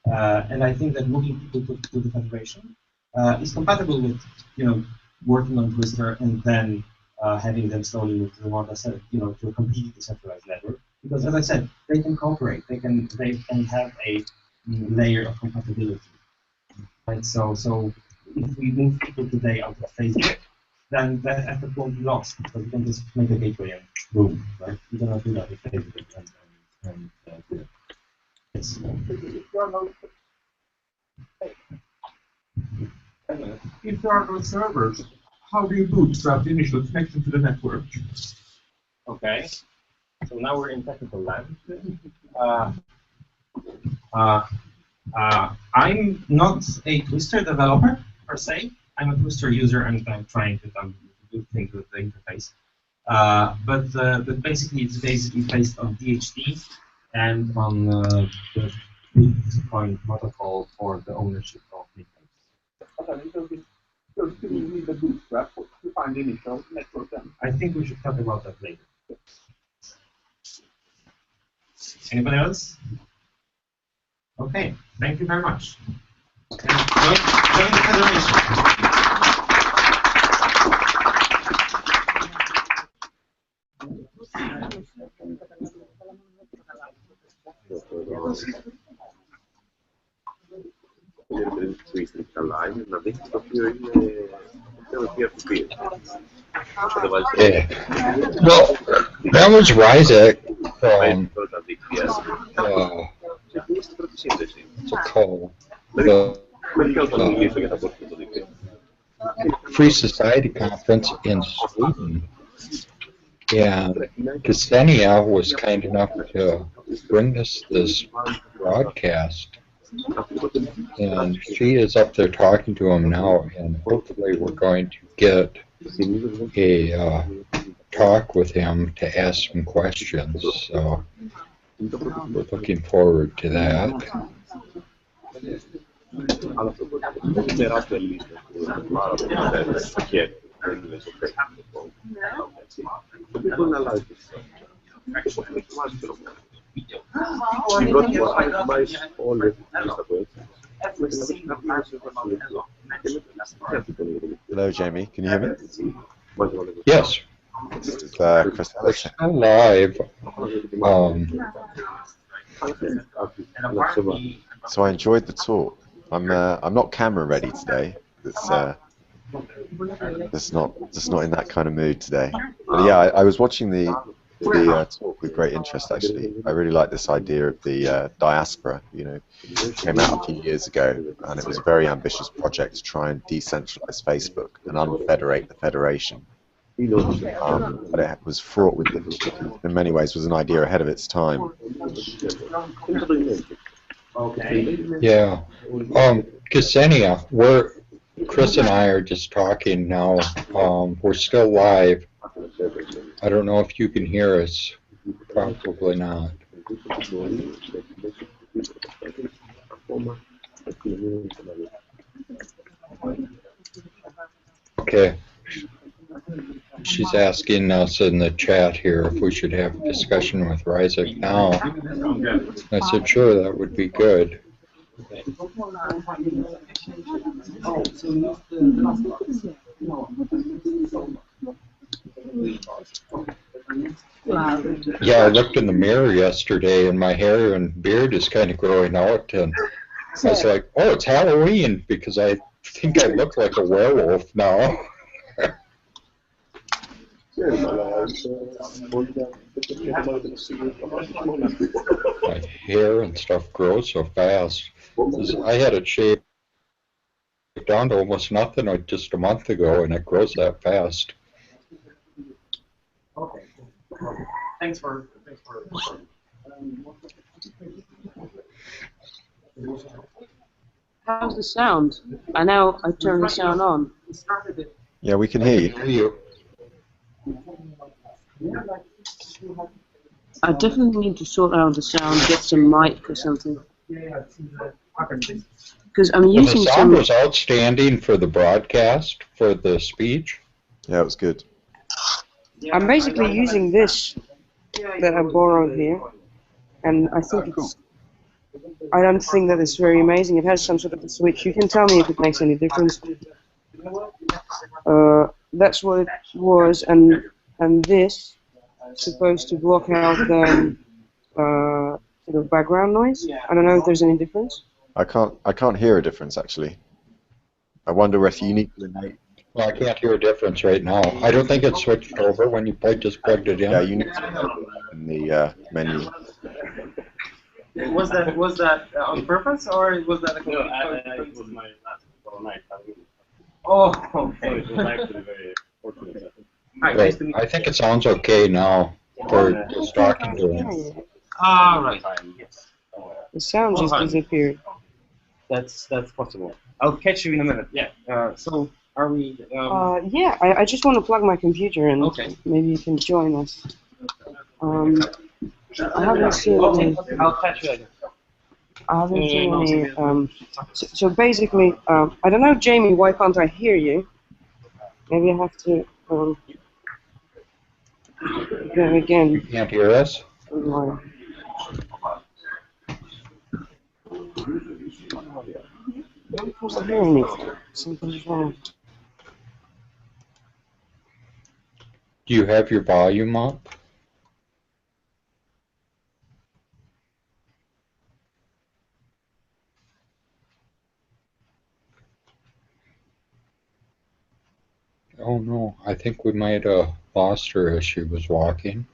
And I think that moving people to the federation is compatible with working on Twister and then having them slowly move to the one that said to a completely decentralized network. Because as I said, they can cooperate. They can have a layer of compatibility. Right. So if we move people today out of Facebook, then that effort won't be lost because we can just make a gateway and boom, right? We cannot do that with Facebook and Twitter. Yes. If there are no servers, how do you bootstrap the initial connection to the network? Okay. So now we're in technical land. I'm not a Twister developer per se. I'm a Twister user and I'm trying to do things with the interface. But basically, it's based on DHT and on the Bitcoin protocol for the ownership of Bitcoin. Okay, so you need the bootstrap to find the initial network then. I think we should talk about that later. Anybody else? Okay, thank you very much. Join the federation. Well, that was Ryzek from what's it called? The Free Society Conference in Sweden. And Ksenia was kind enough to bring us this broadcast. And she is up there talking to him now, and hopefully we're going to get a talk with him to ask some questions. So we're looking forward to that. Hello, Jamie. Can you hear me? Yes. This is Chris We're still live. So I enjoyed the talk. I'm not camera ready today. It's just not in that kind of mood today. But yeah, I was watching the talk with great interest actually. I really like this idea of the diaspora. You know, it came out a few years ago, and it was a very ambitious project to try and decentralize Facebook and unfederate the federation. But it was fraught with difficulty. In many ways, was an idea ahead of its time. Yeah. Ksenia, Chris and I are just talking now. We're still live. I don't know if you can hear us. Probably not. Okay. She's asking us in the chat here if we should have a discussion with Ryzek now. I said, sure, that would be good. Yeah, I looked in the mirror yesterday and my hair and beard is kind of growing out, and I was like, oh, it's Halloween, because I think I look like a werewolf now. My hair and stuff grows so fast. I had it shaved down to almost nothing like just a month ago, and it grows that fast. Okay. Thanks for. How's the sound? I turned the sound on. Yeah, we can hear you. I definitely need to sort out the sound, get some mic or something. Because I'm using the sound was outstanding for the broadcast, for the speech. Yeah, it was good. I'm basically using this that I borrowed here, and I think I don't think that it's very amazing. It has some sort of a switch. You can tell me if it makes any difference. That's what it was, and this is supposed to block out the sort of background noise. I don't know if there's any difference. I can't hear a difference actually. I wonder if you need to enable. Well, I can't hear a difference right now. I don't think it's switched over when you just plugged it in. Yeah, you need to enable it in the menu. Was that on purpose, or was that a no? It was my last night. Oh, okay. So it was actually very fortunate. Hi, nice to meet you. I think it sounds okay now for just talking to him. All right. The sound just disappeared. That's possible. I'll catch you in a minute. Yeah. So are we? Yeah. I just want to plug my computer and maybe you can join us. I haven't seen any. I'll catch you later. I haven't seen any. So basically, I don't know, Jamie. Why can't I hear you? Maybe I have to go again. You can't hear us? can't hear anything. Something's wrong. Do you have your volume up? Oh no, I think we might have lost her as she was walking.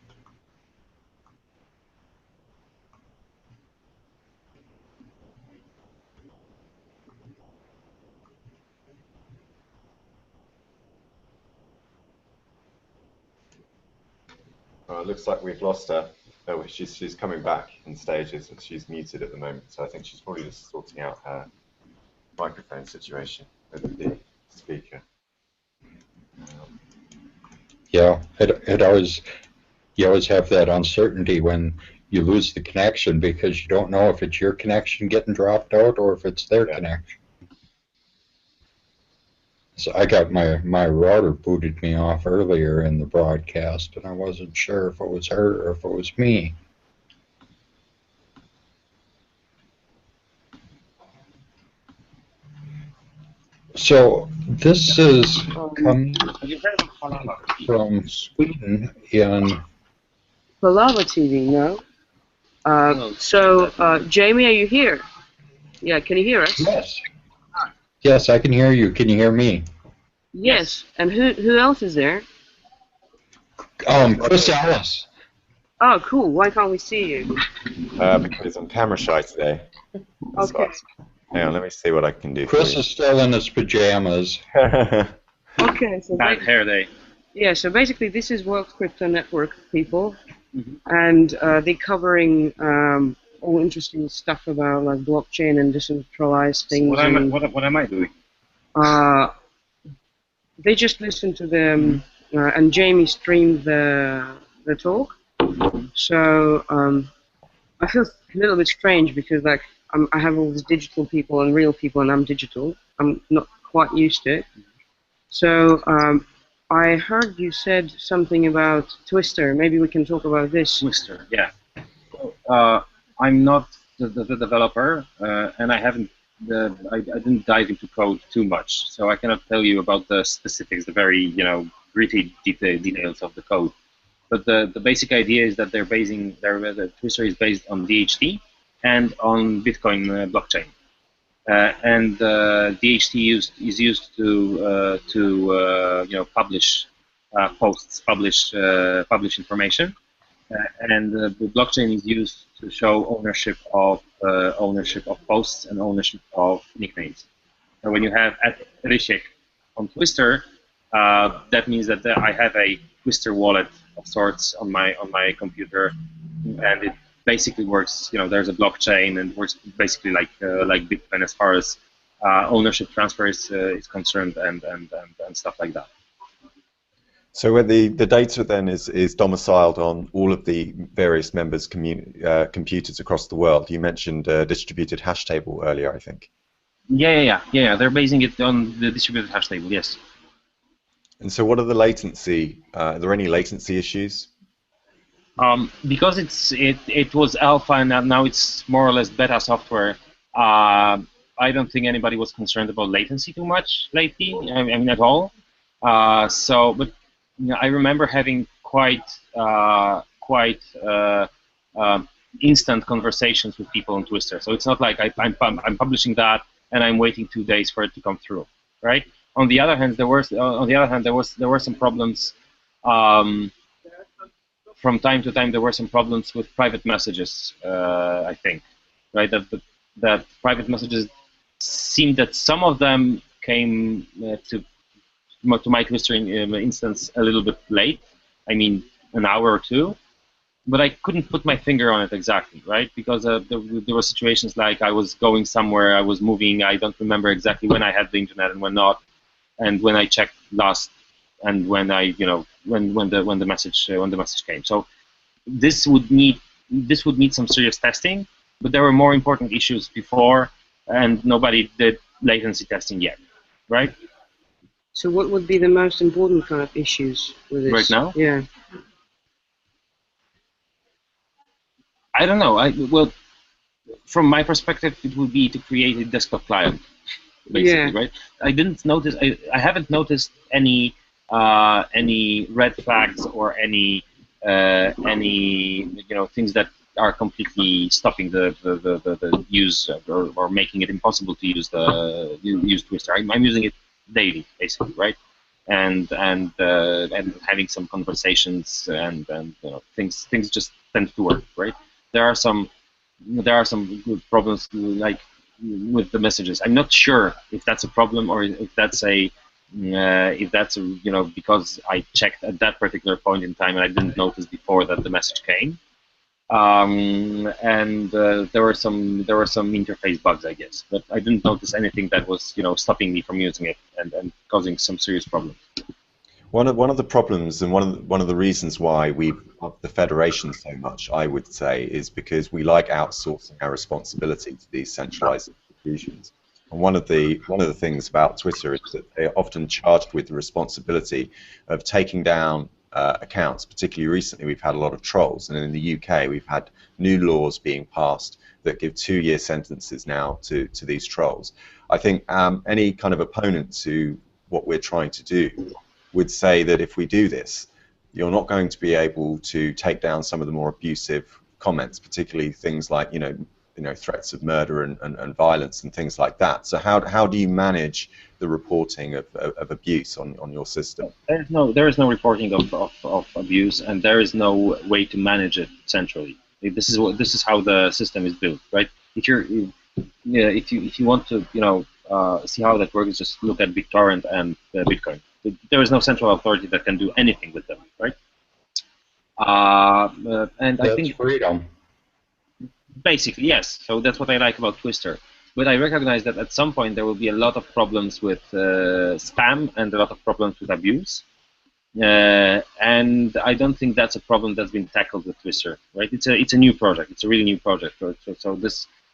Oh, it looks like we've lost her. Oh, she's coming back in stages, and she's muted at the moment. So I think she's probably just sorting out her microphone situation with the speaker. Yeah, you always have that uncertainty when you lose the connection because you don't know if it's your connection getting dropped out or if it's their connection. So I got my router booted me off earlier in the broadcast, and I wasn't sure if it was her or if it was me. So this is coming from Sweden in Palava TV, no? Jamie, are you here? Yeah, can you hear us? Yes. Yes, I can hear you. Can you hear me? Yes. And who else is there? Chris Ellis. Oh, cool. Why can't we see you? Because I'm camera shy today. Okay. Hang on, let me see what I can do. Chris is still in his pajamas. Okay, so bad hair day. Yeah, so basically this is World Crypto Network people, and they're covering all interesting stuff about like blockchain and decentralized things. What am I doing? They just listened to them, and Jamie streamed the talk. So I feel a little bit strange because like I have all these digital people and real people, and I'm digital. I'm not quite used to it. So I heard you said something about Twister. Maybe we can talk about this. Twister, yeah. I'm not the developer, and I haven't. I didn't dive into code too much, so I cannot tell you about the specifics, the very gritty details of the code. But the basic idea is that the Twister is based on DHT and on Bitcoin blockchain. And DHT is used to publish posts, publish information, and the blockchain is used to show ownership of posts and ownership of nicknames. And when you have @Rysiek on Twister, that means that I have a Twister wallet of sorts on my computer, and it basically works. There's a blockchain and works basically like Bitcoin as far as ownership transfer is concerned and stuff like that. So when the data then is domiciled on all of the various members' computers across the world. You mentioned distributed hash table earlier, I think. Yeah. They're basing it on the distributed hash table. Yes. And so, what are the latency? Are there any latency issues? Because it was alpha and now it's more or less beta software. I don't think anybody was concerned about latency too much lately. I mean, at all. But I remember having quite instant conversations with people on Twister. So it's not like I'm publishing that and I'm waiting 2 days for it to come through, right? On the other hand, there were some problems. From time to time, there were some problems with private messages. I think, right? That private messages seemed that some of them came to my Twister instance a little bit late. I mean, an hour or two. But I couldn't put my finger on it exactly, right? Because there were situations like I was going somewhere, I was moving, I don't remember exactly when I had the internet and when not, and when I checked last, and when when the message came. So this would need some serious testing, but there were more important issues before, and nobody did latency testing yet, right? So what would be the most important kind of issues with this? Right now? Yeah. I don't know. Well, from my perspective, it would be to create a desktop client, basically, Yeah. right? I didn't notice. I haven't noticed any red flags or any things that are completely stopping the use or making it impossible to use Twister. I'm using it daily, basically, right? And having some conversations and things just tend to work, right? There are some good problems like with the messages. I'm not sure if that's a problem or if that's because I checked at that particular point in time and I didn't notice before that the message came. There were some interface bugs, I guess, but I didn't notice anything that was stopping me from using it and causing some serious problems. One of the problems and one of the reasons why we love the Federation so much, I would say, is because we like outsourcing our responsibility to these centralized institutions. And one of the things about Twitter is that they're often charged with the responsibility of taking down accounts. Particularly recently, we've had a lot of trolls, and in the UK, we've had new laws being passed that give 2-year sentences now to these trolls. I think any kind of opponent to what we're trying to do would say that if we do this, you're not going to be able to take down some of the more abusive comments, particularly things like threats of murder and violence and things like that. So how do you manage the reporting of abuse on your system? There is no reporting of abuse, and there is no way to manage it centrally. This is how the system is built, right? If you want to see how that works, just look at BitTorrent and Bitcoin. There is no central authority that can do anything with them, right? And That's I think freedom. basically, yes. So that's what I like about Twister. But I recognize that at some point there will be a lot of problems with spam and a lot of problems with abuse. And I don't think that's a problem that's been tackled with Twister, right? It's a new project. It's a really new project. So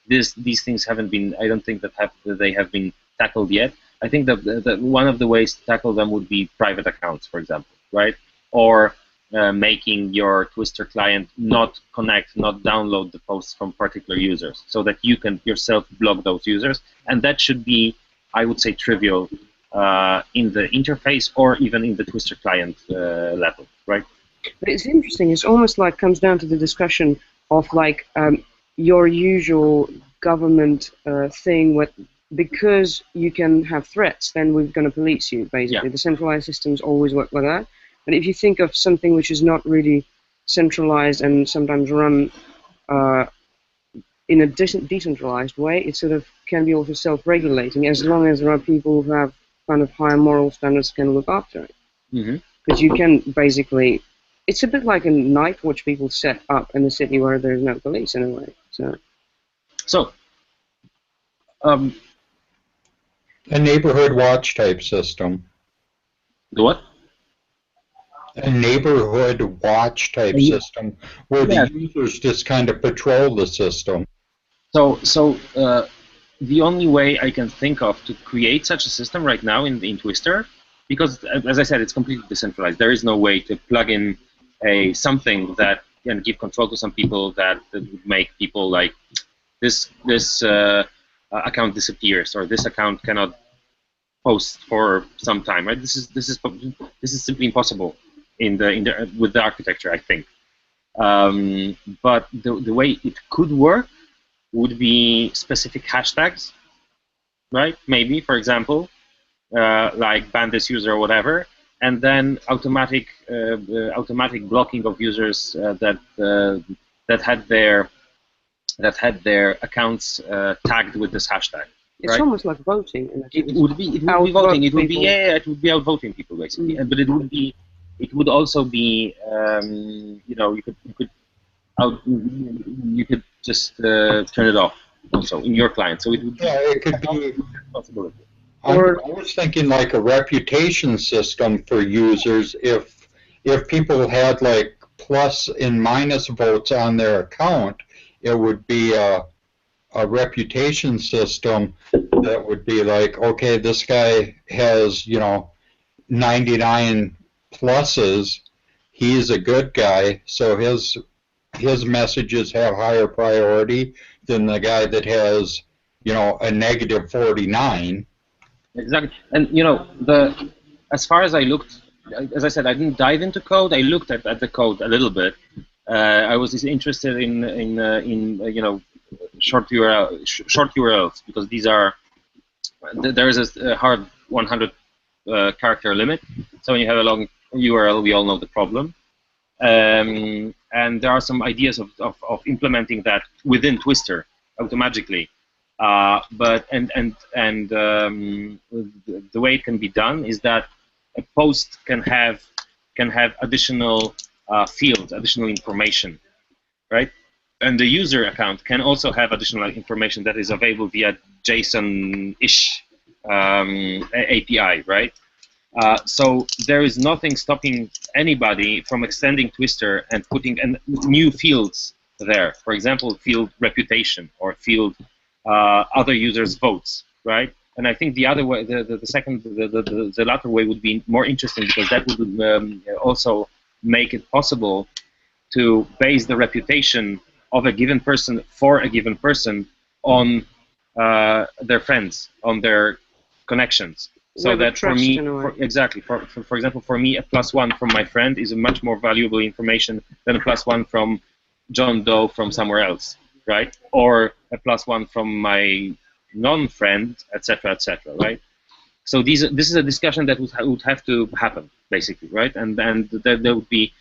these things haven't been. I don't think that they have been tackled yet. I think that one of the ways to tackle them would be private accounts, for example, right? Or making your Twister client not download the posts from particular users, so that you can yourself block those users, and that should be, I would say, trivial in the interface or even in the Twister client level, right? But it's interesting. It's almost like comes down to the discussion of like your usual government thing with. Because you can have threats, then we're going to police you, basically. Yeah. The centralized systems always work like that. But if you think of something which is not really centralized and sometimes run in a decentralized way, it sort of can be also self-regulating, as long as there are people who have kind of higher moral standards can look after it. Because you can basically... It's a bit like a night watch people set up in a city where there's no police, in a way. So a neighborhood watch type system. The what? A neighborhood watch type system where the users just kind of patrol the system. So the only way I can think of to create such a system right now in Twister, because as I said, it's completely decentralized. There is no way to plug in something that can give control to some people that would make people like this account disappears, or this account cannot post for some time, right? This is simply impossible with the architecture, I think. But the way it could work would be specific hashtags, right? Maybe, for example, like ban this user or whatever, and then automatic blocking of users that had their accounts tagged with this hashtag. It's right? almost like voting. It would be voting. It would be it would be outvoting people basically. But it would also be you could just turn it off also in your client. So it would it could be a possibility. I was thinking like a reputation system for users. If people had like plus and minus votes on their account, it would be a reputation system that would be like, okay, this guy has 99 pluses. He's a good guy, so his messages have higher priority than the guy that has a negative 49. Exactly, and you know, as far as I looked, as I said, I didn't dive into code. I looked at the code a little bit. I was interested in you know, short URLs, because these are, there is a hard 100 character limit. So when you have a long URL, we all know the problem. And there are some ideas of implementing that within Twister automatically. But the way it can be done is that a post can have additional fields, additional information, right? And the user account can also have additional information that is available via JSON-ish API, right? So there is nothing stopping anybody from extending Twister and putting new fields there. For example, field reputation or field other users' votes, right? And I think the other way, the latter way would be more interesting, because that would also make it possible to base the reputation of a given person for a given person on their friends, on their connections. So that for me, exactly, for example, for me, a +1 from my friend is a much more valuable information than a +1 from John Doe from somewhere else, right? Or a +1 from my non-friend, etc., right? So this is a discussion that would have to happen, basically, right? And then there would be,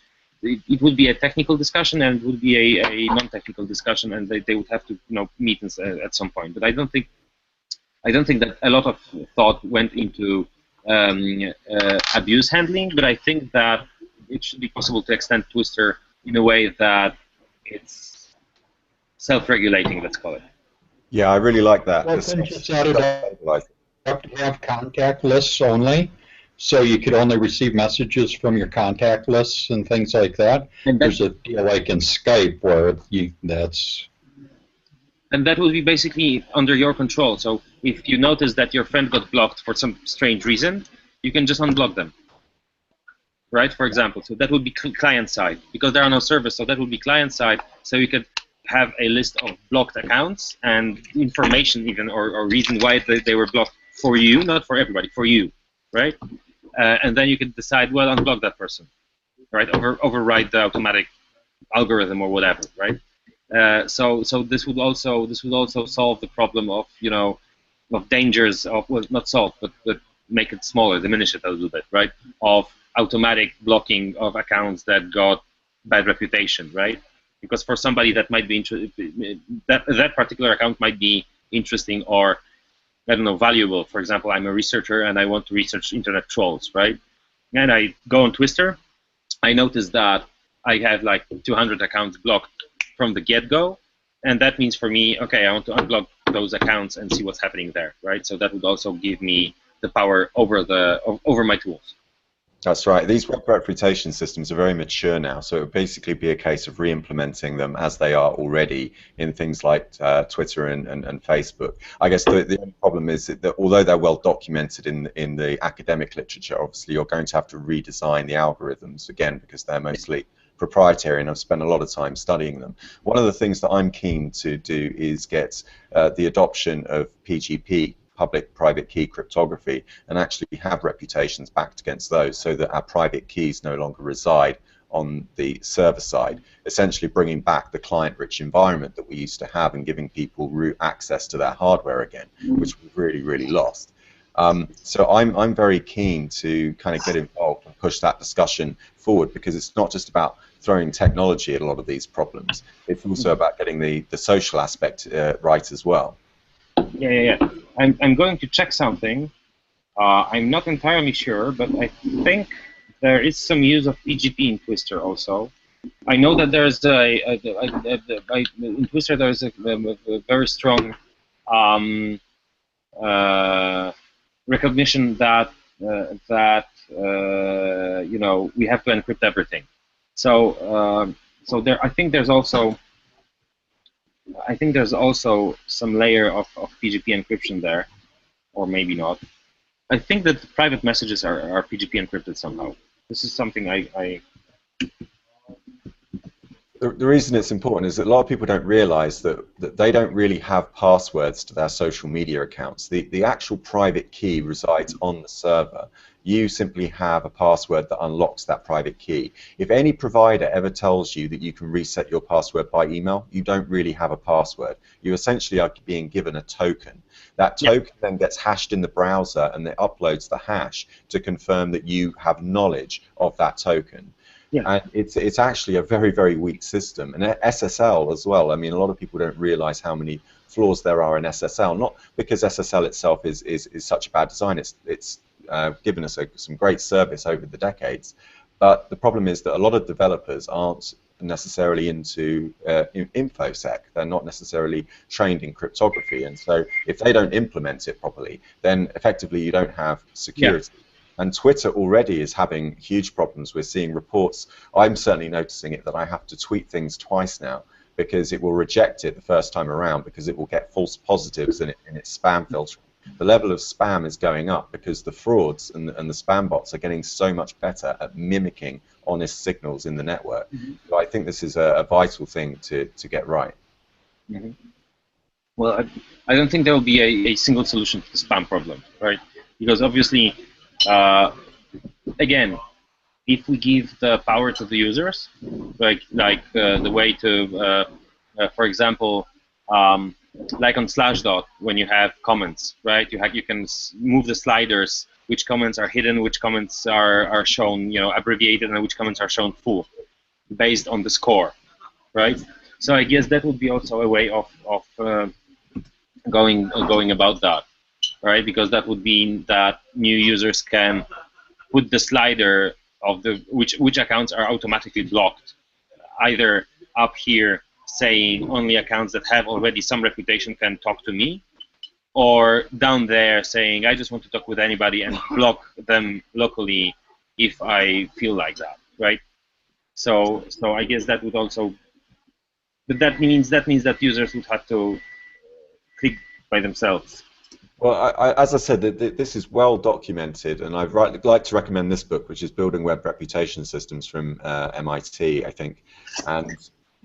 it would be a technical discussion, and it would be a non-technical discussion, and they would have to, you know, meet at some point. But I don't think that a lot of thought went into abuse handling, but I think that it should be possible to extend Twister in a way that it's self-regulating, let's call it. Yeah, I really like that. Well, then you set it up to have contact lists only, so you could only receive messages from your contact lists and things like that. And there's a deal like in Skype where and that will be basically under your control. So if you notice that your friend got blocked for some strange reason, you can just unblock them, right? For example, so that would be client side, because there are no servers. So that would be client side. So you could have a list of blocked accounts and information even, or reason why they were blocked for you, not for everybody, for you, right? And then you could decide, well, unblock that person, right? Override the automatic algorithm or whatever, right? So this would also solve the problem of, you know, of dangers of, well, not solve, but make it smaller, diminish it a little bit, right? Of automatic blocking of accounts that got bad reputation, right? Because for somebody that might be that particular account might be interesting or, I don't know, valuable. For example, I'm a researcher and I want to research internet trolls, right? And I go on Twister, I notice that I have like 200 accounts blocked from the get-go, and that means for me, okay, I want to unblock those accounts and see what's happening there, right? So that would also give me the power over my tools. That's right. These web reputation systems are very mature now, so it would basically be a case of re-implementing them as they are already in things like Twitter and Facebook. I guess the only problem is that although they're well documented in the academic literature, obviously you're going to have to redesign the algorithms again, because they're mostly proprietary, and I've spent a lot of time studying them. One of the things that I'm keen to do is get the adoption of PGP, public-private key cryptography, and actually have reputations backed against those, so that our private keys no longer reside on the server side, essentially bringing back the client-rich environment that we used to have and giving people root access to their hardware again, which we've really lost. So I'm very keen to kind of get involved and push that discussion forward, because it's not just about throwing technology at a lot of these problems. It's also about getting the social aspect right as well. Yeah. I'm going to check something. I'm not entirely sure, but I think there is some use of PGP in Twister also. I know that there's in Twister there's a very strong recognition that you know, we have to encrypt everything. So there, I think there's also some layer of PGP encryption there, or maybe not. I think that the private messages are PGP encrypted somehow. This is something The reason it's important is that a lot of people don't realize that they don't really have passwords to their social media accounts. The actual private key resides on the server. You simply have a password that unlocks that private key. If any provider ever tells you that you can reset your password by email, you don't really have a password. You essentially are being given a token. That token then gets hashed in the browser, and it uploads the hash to confirm that you have knowledge of that token. Yeah. And it's actually a very, very weak system. And SSL as well. I mean, a lot of people don't realize how many flaws there are in SSL. Not because SSL itself is such a bad design. It's given us some great service over the decades. But the problem is that a lot of developers aren't necessarily into InfoSec. They're not necessarily trained in cryptography. And so if they don't implement it properly, then effectively you don't have security. Yeah. And Twitter already is having huge problems. We're seeing reports. I'm certainly noticing it that I have to tweet things twice now because it will reject it the first time around because it will get false positives in its spam filtering. The level of spam is going up because the frauds and the spam bots are getting so much better at mimicking honest signals in the network. Mm-hmm. So I think this is a vital thing to get right. Mm-hmm. Well, I don't think there will be a single solution to the spam problem, right? Because obviously, again, if we give the power to the users, like the way to, for example, like on Slashdot, when you have comments, right? You can move the sliders, which comments are hidden, which comments are shown, abbreviated, and which comments are shown full, based on the score, right? So I guess that would be also a way of going about that. Right, because that would mean that new users can put the slider of which accounts are automatically blocked, either up here saying only accounts that have already some reputation can talk to me, or down there saying I just want to talk with anybody and block them locally if I feel like that, right? So I guess that would also, but that means that users would have to click by themselves. Well, as I said, this is well documented, and I'd like to recommend this book, which is Building Web Reputation Systems from MIT, I think, and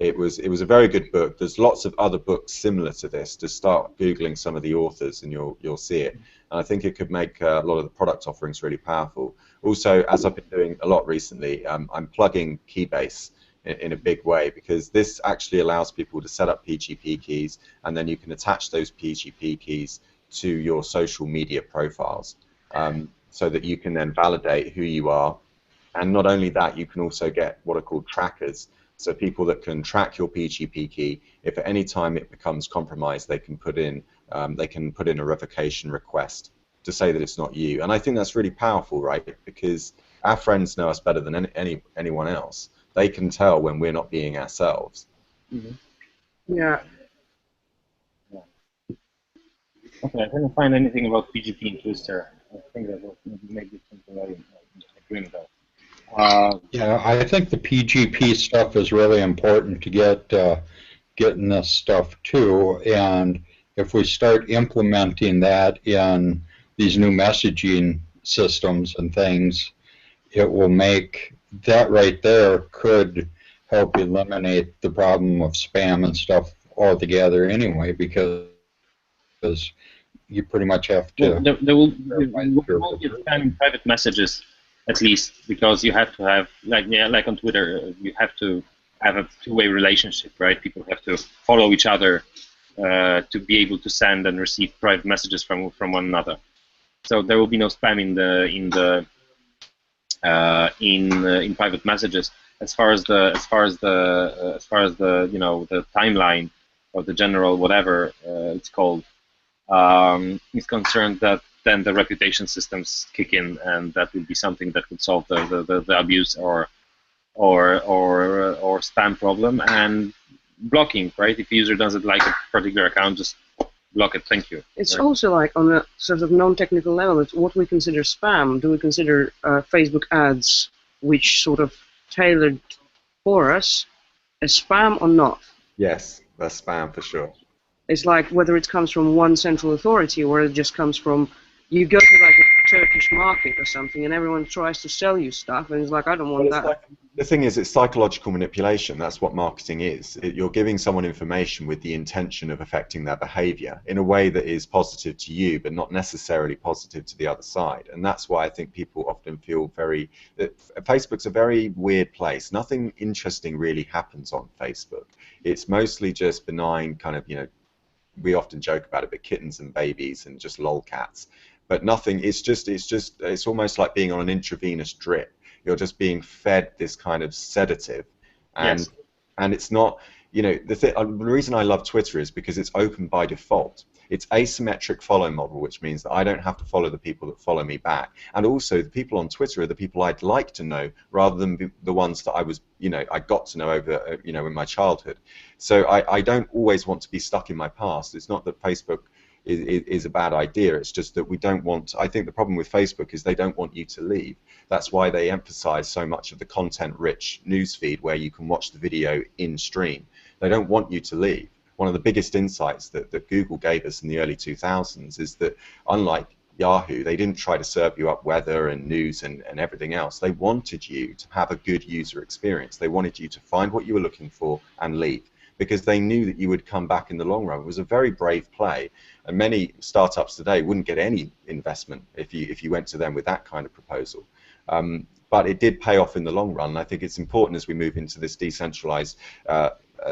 it was a very good book. There's lots of other books similar to this. Just start Googling some of the authors, and you'll see it. And I think it could make a lot of the product offerings really powerful. Also, as I've been doing a lot recently, I'm plugging Keybase in a big way because this actually allows people to set up PGP keys, and then you can attach those PGP keys to your social media profiles so that you can then validate who you are. And not only that, you can also get what are called trackers. So people that can track your PGP key, if at any time it becomes compromised, they can put in a revocation request to say that it's not you. And I think that's really powerful, right? Because our friends know us better than anyone else. They can tell when we're not being ourselves. Mm-hmm. Yeah. Okay, I couldn't find anything about PGP in Twister. I think that will make it something I agree with that. Yeah, I think the PGP stuff is really important to getting this stuff too. And if we start implementing that in these new messaging systems and things, it will make that right there could help eliminate the problem of spam and stuff altogether anyway, because you pretty much have to. Well, there will be spam in private messages, at least, because you have to have, like on Twitter, you have to have a two-way relationship, right? People have to follow each other to be able to send and receive private messages from one another. So there will be no spam in private messages. As far as the the timeline or the general whatever it's called is concerned, that then the reputation systems kick in, and that would be something that would solve the abuse or spam problem. And blocking, right? If a user doesn't like a particular account, just block it. Thank you. It's also like on a sort of non-technical level. It's what we consider spam. Do we consider Facebook ads, which sort of tailored for us, as spam or not? Yes, that's spam for sure. It's like whether it comes from one central authority or it just comes from, you go to like a Turkish market or something, and everyone tries to sell you stuff, and it's like, I don't want that. The thing is, it's psychological manipulation. That's what marketing is. You're giving someone information with the intention of affecting their behavior in a way that is positive to you, but not necessarily positive to the other side. And that's why I think people often feel Facebook's a very weird place. Nothing interesting really happens on Facebook. It's mostly just benign kind of, we often joke about it, but kittens and babies and just lolcats. But nothing, it's almost like being on an intravenous drip. You're just being fed this kind of sedative, and it's not, the reason I love Twitter is because it's open by default. It's asymmetric follow model, which means that I don't have to follow the people that follow me back, and also the people on Twitter are the people I'd like to know rather than the ones that I got to know over, in my childhood. So I don't always want to be stuck in my past. It's not that Facebook is a bad idea. It's just that we don't want. I think the problem with Facebook is they don't want you to leave. That's why they emphasize so much of the content-rich newsfeed where you can watch the video in stream. They don't want you to leave. One of the biggest insights that Google gave us in the early 2000s is that, unlike Yahoo, they didn't try to serve you up weather and news and everything else. They wanted you to have a good user experience. They wanted you to find what you were looking for and leave, because they knew that you would come back in the long run. It was a very brave play, and many startups today wouldn't get any investment if you went to them with that kind of proposal. But it did pay off in the long run, and I think it's important as we move into this decentralized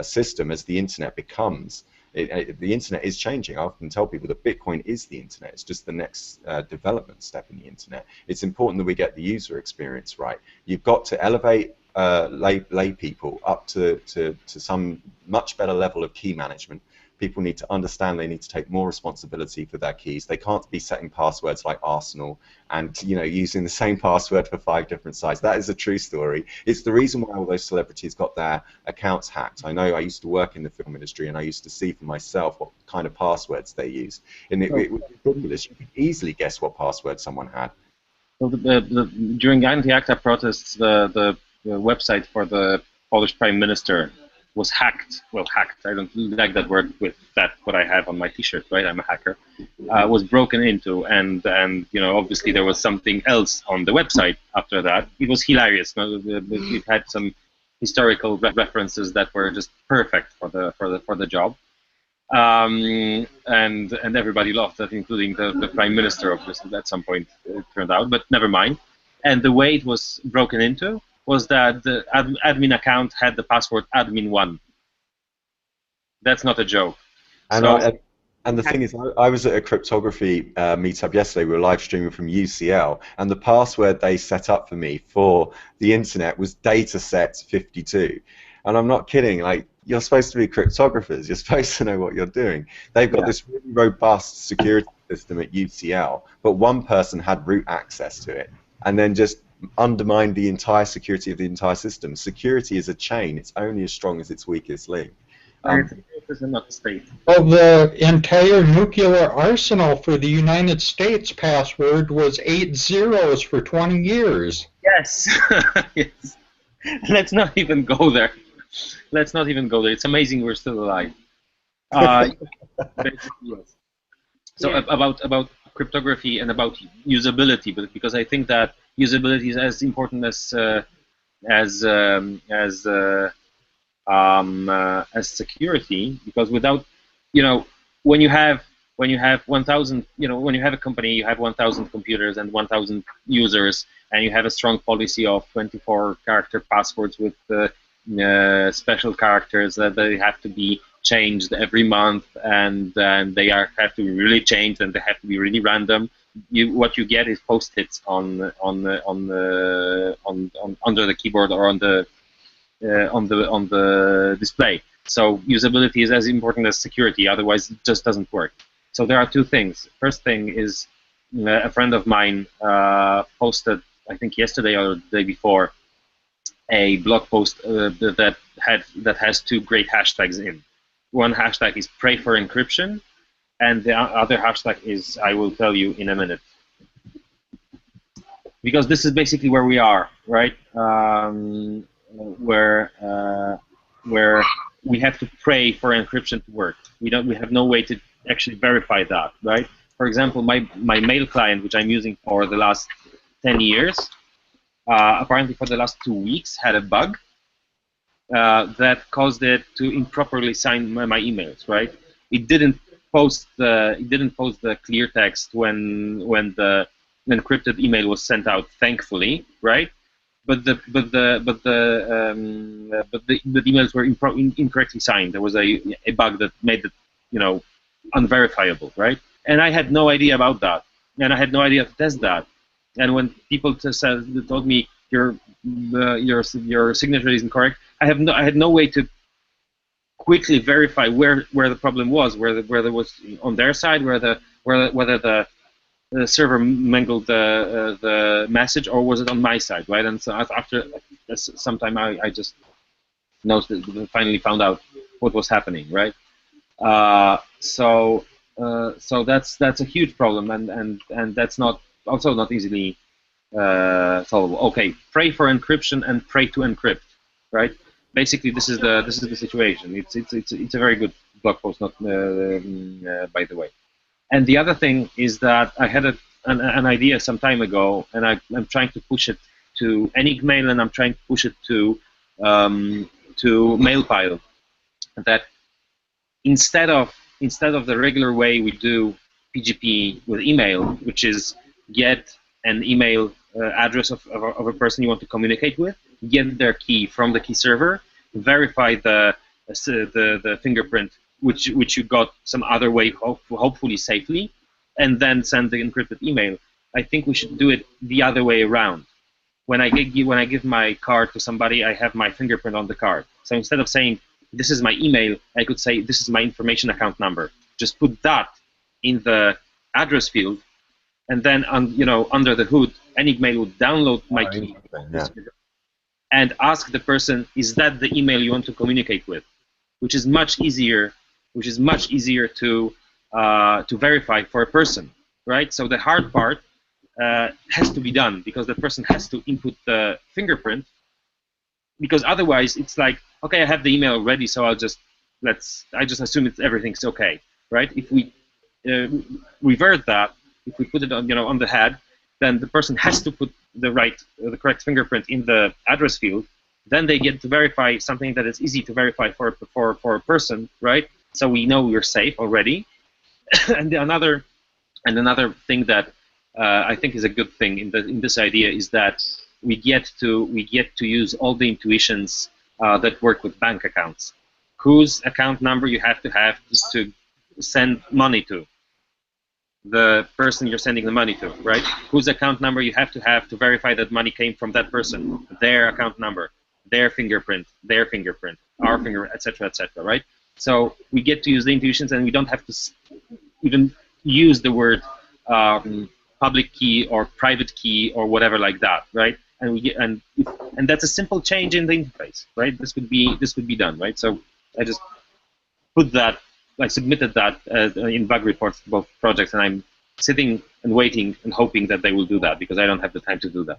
system, as the internet becomes, the internet is changing. I often tell people that Bitcoin is the internet. It's just the next development step in the internet. It's important that we get the user experience right. You've got to elevate lay people up to some much better level of key management. People need to understand they need to take more responsibility for their keys. They can't be setting passwords like Arsenal and using the same password for 5 different sites. That is a true story. It's the reason why all those celebrities got their accounts hacked. I know I used to work in the film industry, and I used to see for myself what kind of passwords they used. And it was ridiculous. You could easily guess what password someone had. Well, during anti-ACTA protests, the website for the Polish Prime Minister was hacked. Well, hacked. I don't like that word with that what I have on my T-shirt. Right, I'm a hacker. Was broken into, and obviously there was something else on the website after that. It was hilarious. It had some historical references that were just perfect for the job, and everybody loved that, including the Prime Minister, obviously at some point it turned out. But never mind. And the way it was broken into was that the admin account had the password admin1. That's not a joke. And the thing is, I was at a cryptography meetup yesterday. We were live streaming from UCL, and the password they set up for me for the internet was dataset52. And I'm not kidding. Like, you're supposed to be cryptographers. You're supposed to know what you're doing. They've got this really robust security system at UCL, but one person had root access to it, and then just undermined the entire security of the entire system. Security is a chain. It's only as strong as its weakest link. Well, the entire nuclear arsenal for the United States password was 8 zeros for 20 years. Yes. Yes. Let's not even go there. Let's not even go there. It's amazing we're still alive. Yes. So about cryptography and about usability, but because I think that usability is as important as security, because without, when you have 1,000, when you have a company, you have 1,000 computers and 1,000 users, and you have a strong policy of 24-character passwords with special characters that they have to be changed every month, and they have to be really changed, and they have to be really random. What you get is post-its under the keyboard or on the display. So usability is as important as security. Otherwise, it just doesn't work. So there are two things. First thing is, a friend of mine posted, I think yesterday or the day before, a blog post that has 2 great hashtags in. One hashtag is pray for encryption, and the other hashtag is I will tell you in a minute. Because this is basically where we are, right? Where we have to pray for encryption to work. We have no way to actually verify that, right? for example, my mail client, which I'm using for the last 10 years, apparently for the last 2 weeks had a bug that caused it to improperly sign my emails. Right? It didn't post the clear text when the encrypted email was sent out. Thankfully, right? But the emails were incorrectly signed. There was a bug that made it, unverifiable, right? And I had no idea about that, and I had no idea to test that. And when people told me your signature isn't correct, I had no way to quickly verify where the problem was, whether it was on their side, whether the server mangled the message, or was it on my side, right? And so after some time, I just finally found out what was happening, right? So that's a huge problem, and that's not easily solvable. Okay, pray for encryption and pray to encrypt, right? Basically, this is the situation. It's a very good blog post, not by the way. And the other thing is that I had an idea some time ago, and I'm trying to push it to Enigmail, and I'm trying to push it to Mailpile. That instead of the regular way we do PGP with email, which is get an email address of a person you want to communicate with, get their key from the key server, verify the fingerprint, which you got some other way, hopefully safely, and then send the encrypted email. I think we should do it the other way around. When I give my card to somebody, I have my fingerprint on the card. So instead of saying this is my email, I could say this is my information account number. Just put that in the address field, and then under the hood, Enigmail would download my key and ask the person, is that the email you want to communicate with? Which is much easier to verify for a person, right? So the hard part has to be done, because the person has to input the fingerprint, because otherwise it's like, okay, I have the email already, so I just assume everything's okay, right? If we revert that, if we put it on the head, then the person has to put the correct fingerprint in the address field. Then they get to verify something that is easy to verify for a person, right? So we know we're safe already. And another thing that I think is a good thing in this idea is that we get to use all the intuitions that work with bank accounts. Whose account number you have to send money to? The person you're sending the money to, right? Whose account number you have to verify that money came from that person? Their account number, their fingerprint, our fingerprint, etc., right? So we get to use the intuitions, and we don't have to even use the word public key or private key or whatever like that, right? And that's a simple change in the interface, right? This could be done, right? So I just put that. I submitted that in bug reports to both projects, and I'm sitting and waiting and hoping that they will do that, because I don't have the time to do that.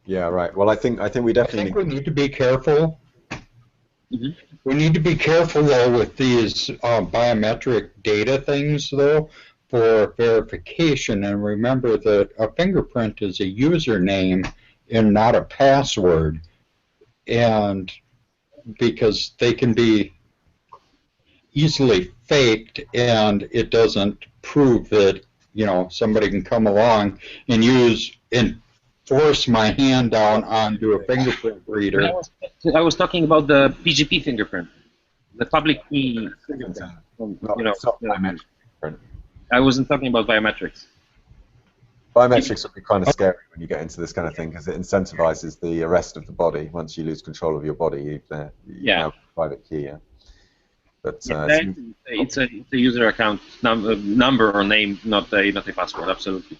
Yeah, right. Well, I think we definitely we need to be careful. Mm-hmm. We need to be careful though with these biometric data things though for verification, and remember that a fingerprint is a username and not a password, and because they can be easily faked, and it doesn't prove that somebody can come along and force my hand down onto a fingerprint reader. I was talking about the PGP fingerprint, the public key fingerprint. I wasn't talking about biometrics. Biometrics would be kind of scary when you get into this kind of thing, because it incentivizes the arrest of the body. Once you lose control of your body, you have a private key. Yeah. But it's a user account number or name, not a password. Absolutely.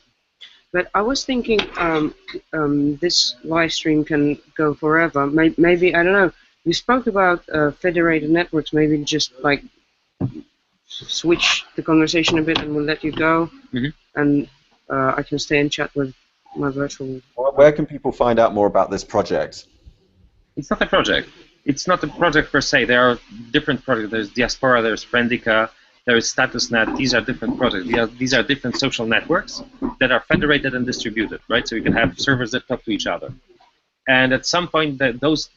But I was thinking this live stream can go forever. Maybe, I don't know. You spoke about federated networks. Maybe just like switch the conversation a bit, and we'll let you go. Mm-hmm. And I can stay and chat with my virtual. Where can people find out more about this project? It's not a project. It's not a project per se. There are different projects. There's Diaspora, there's Friendica, there is StatusNet. These are different projects. These are different social networks that are federated and distributed, right? So you can have servers that talk to each other. And at some point, the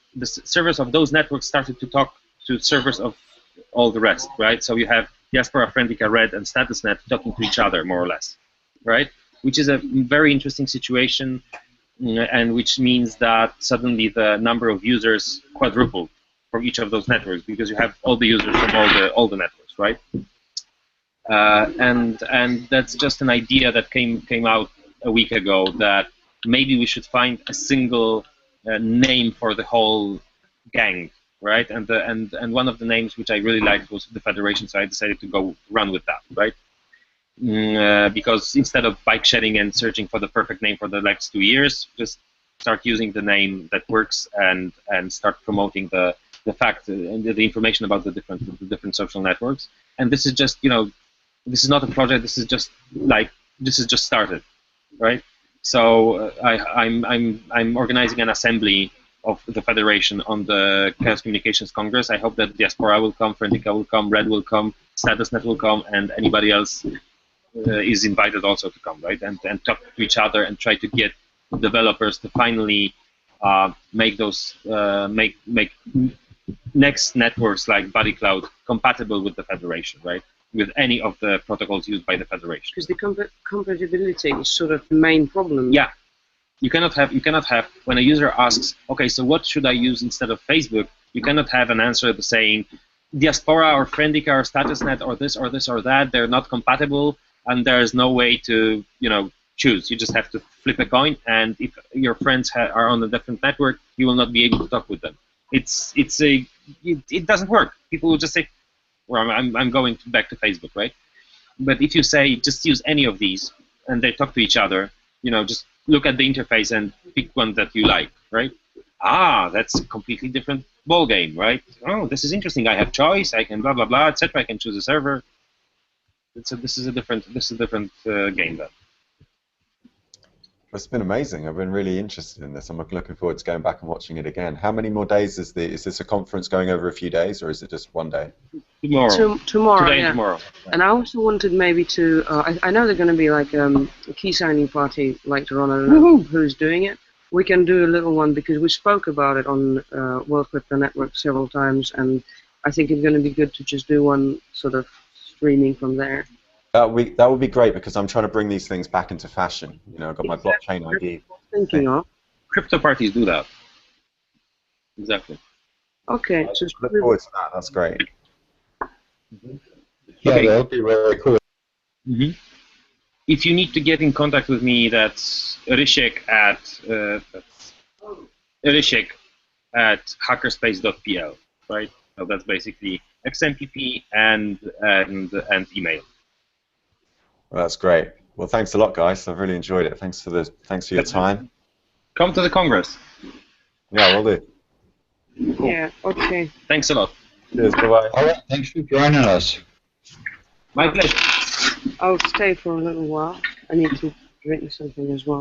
servers of those networks started to talk to servers of all the rest, right? So you have Diaspora, Friendica, Red, and StatusNet talking to each other, more or less, right? Which is a very interesting situation, and which means that suddenly the number of users quadrupled for each of those networks, because you have all the users from all the networks, right? And that's just an idea that came out a week ago, that maybe we should find a single name for the whole gang, right? And one of the names which I really liked was the Federation, so I decided to go run with that, right? Because instead of bike shedding and searching for the perfect name for the next 2 years, just start using the name that works and start promoting the fact and the information about the different social networks. And this is just, you know, this is not a project. This is just started, right? So I'm organizing an assembly of the Federation on the Chaos Communications Congress. I hope that Diaspora will come, Friendica will come, Red will come, StatusNet will come, and anybody else is invited also to come, right? And talk to each other and try to get developers to finally make those make next networks like BuddyCloud compatible with the Federation, right? With any of the protocols used by the Federation. Because the compatibility is sort of the main problem. Yeah, you cannot have when a user asks, okay, so what should I use instead of Facebook? You cannot have an answer saying Diaspora or Friendica or StatusNet or this or this or that. They're not compatible, and there's no way to, you know, choose. You just have to flip a coin, and if your friends are on a different network, you will not be able to talk with them. It doesn't work. People will just say, well, I'm going back to Facebook, right? But if you say just use any of these and they talk to each other, you know, just look at the interface and pick one that you like, right? Ah, that's a completely different ball game, right? Oh, this is interesting. I have choice. I can blah blah blah, etc. I can choose a server. This is a different game then. It's been amazing. I've been really interested in this. I'm looking forward to going back and watching it again. How many more days is this a conference going over a few days, or is it just one day? Tomorrow. Tomorrow, Today yeah. and tomorrow. And I also wanted maybe to, I know they're going to be like a key signing party later on. I don't know who's doing it. We can do a little one because we spoke about it on World Crypto Network several times, and I think it's going to be good to just do one sort of streaming from there. That would be great, because I'm trying to bring these things back into fashion. You know, I've got my blockchain ID. Thinking of. Crypto parties do that. Exactly. Okay. So look forward to that. That's great. Yeah, Okay. that would be really cool. Mm-hmm. If you need to get in contact with me, that's Rysiek at hackerspace.pl, right? So that's basically XMPP and email. Well, that's great. Well, thanks a lot, guys. I've really enjoyed it. Thanks for your time. Come to the Congress. Yeah, we'll do. Cool. Yeah. Okay. Thanks a lot. Cheers. Bye-bye. All right, thanks for joining us. My pleasure. I'll stay for a little while. I need to drink something as well.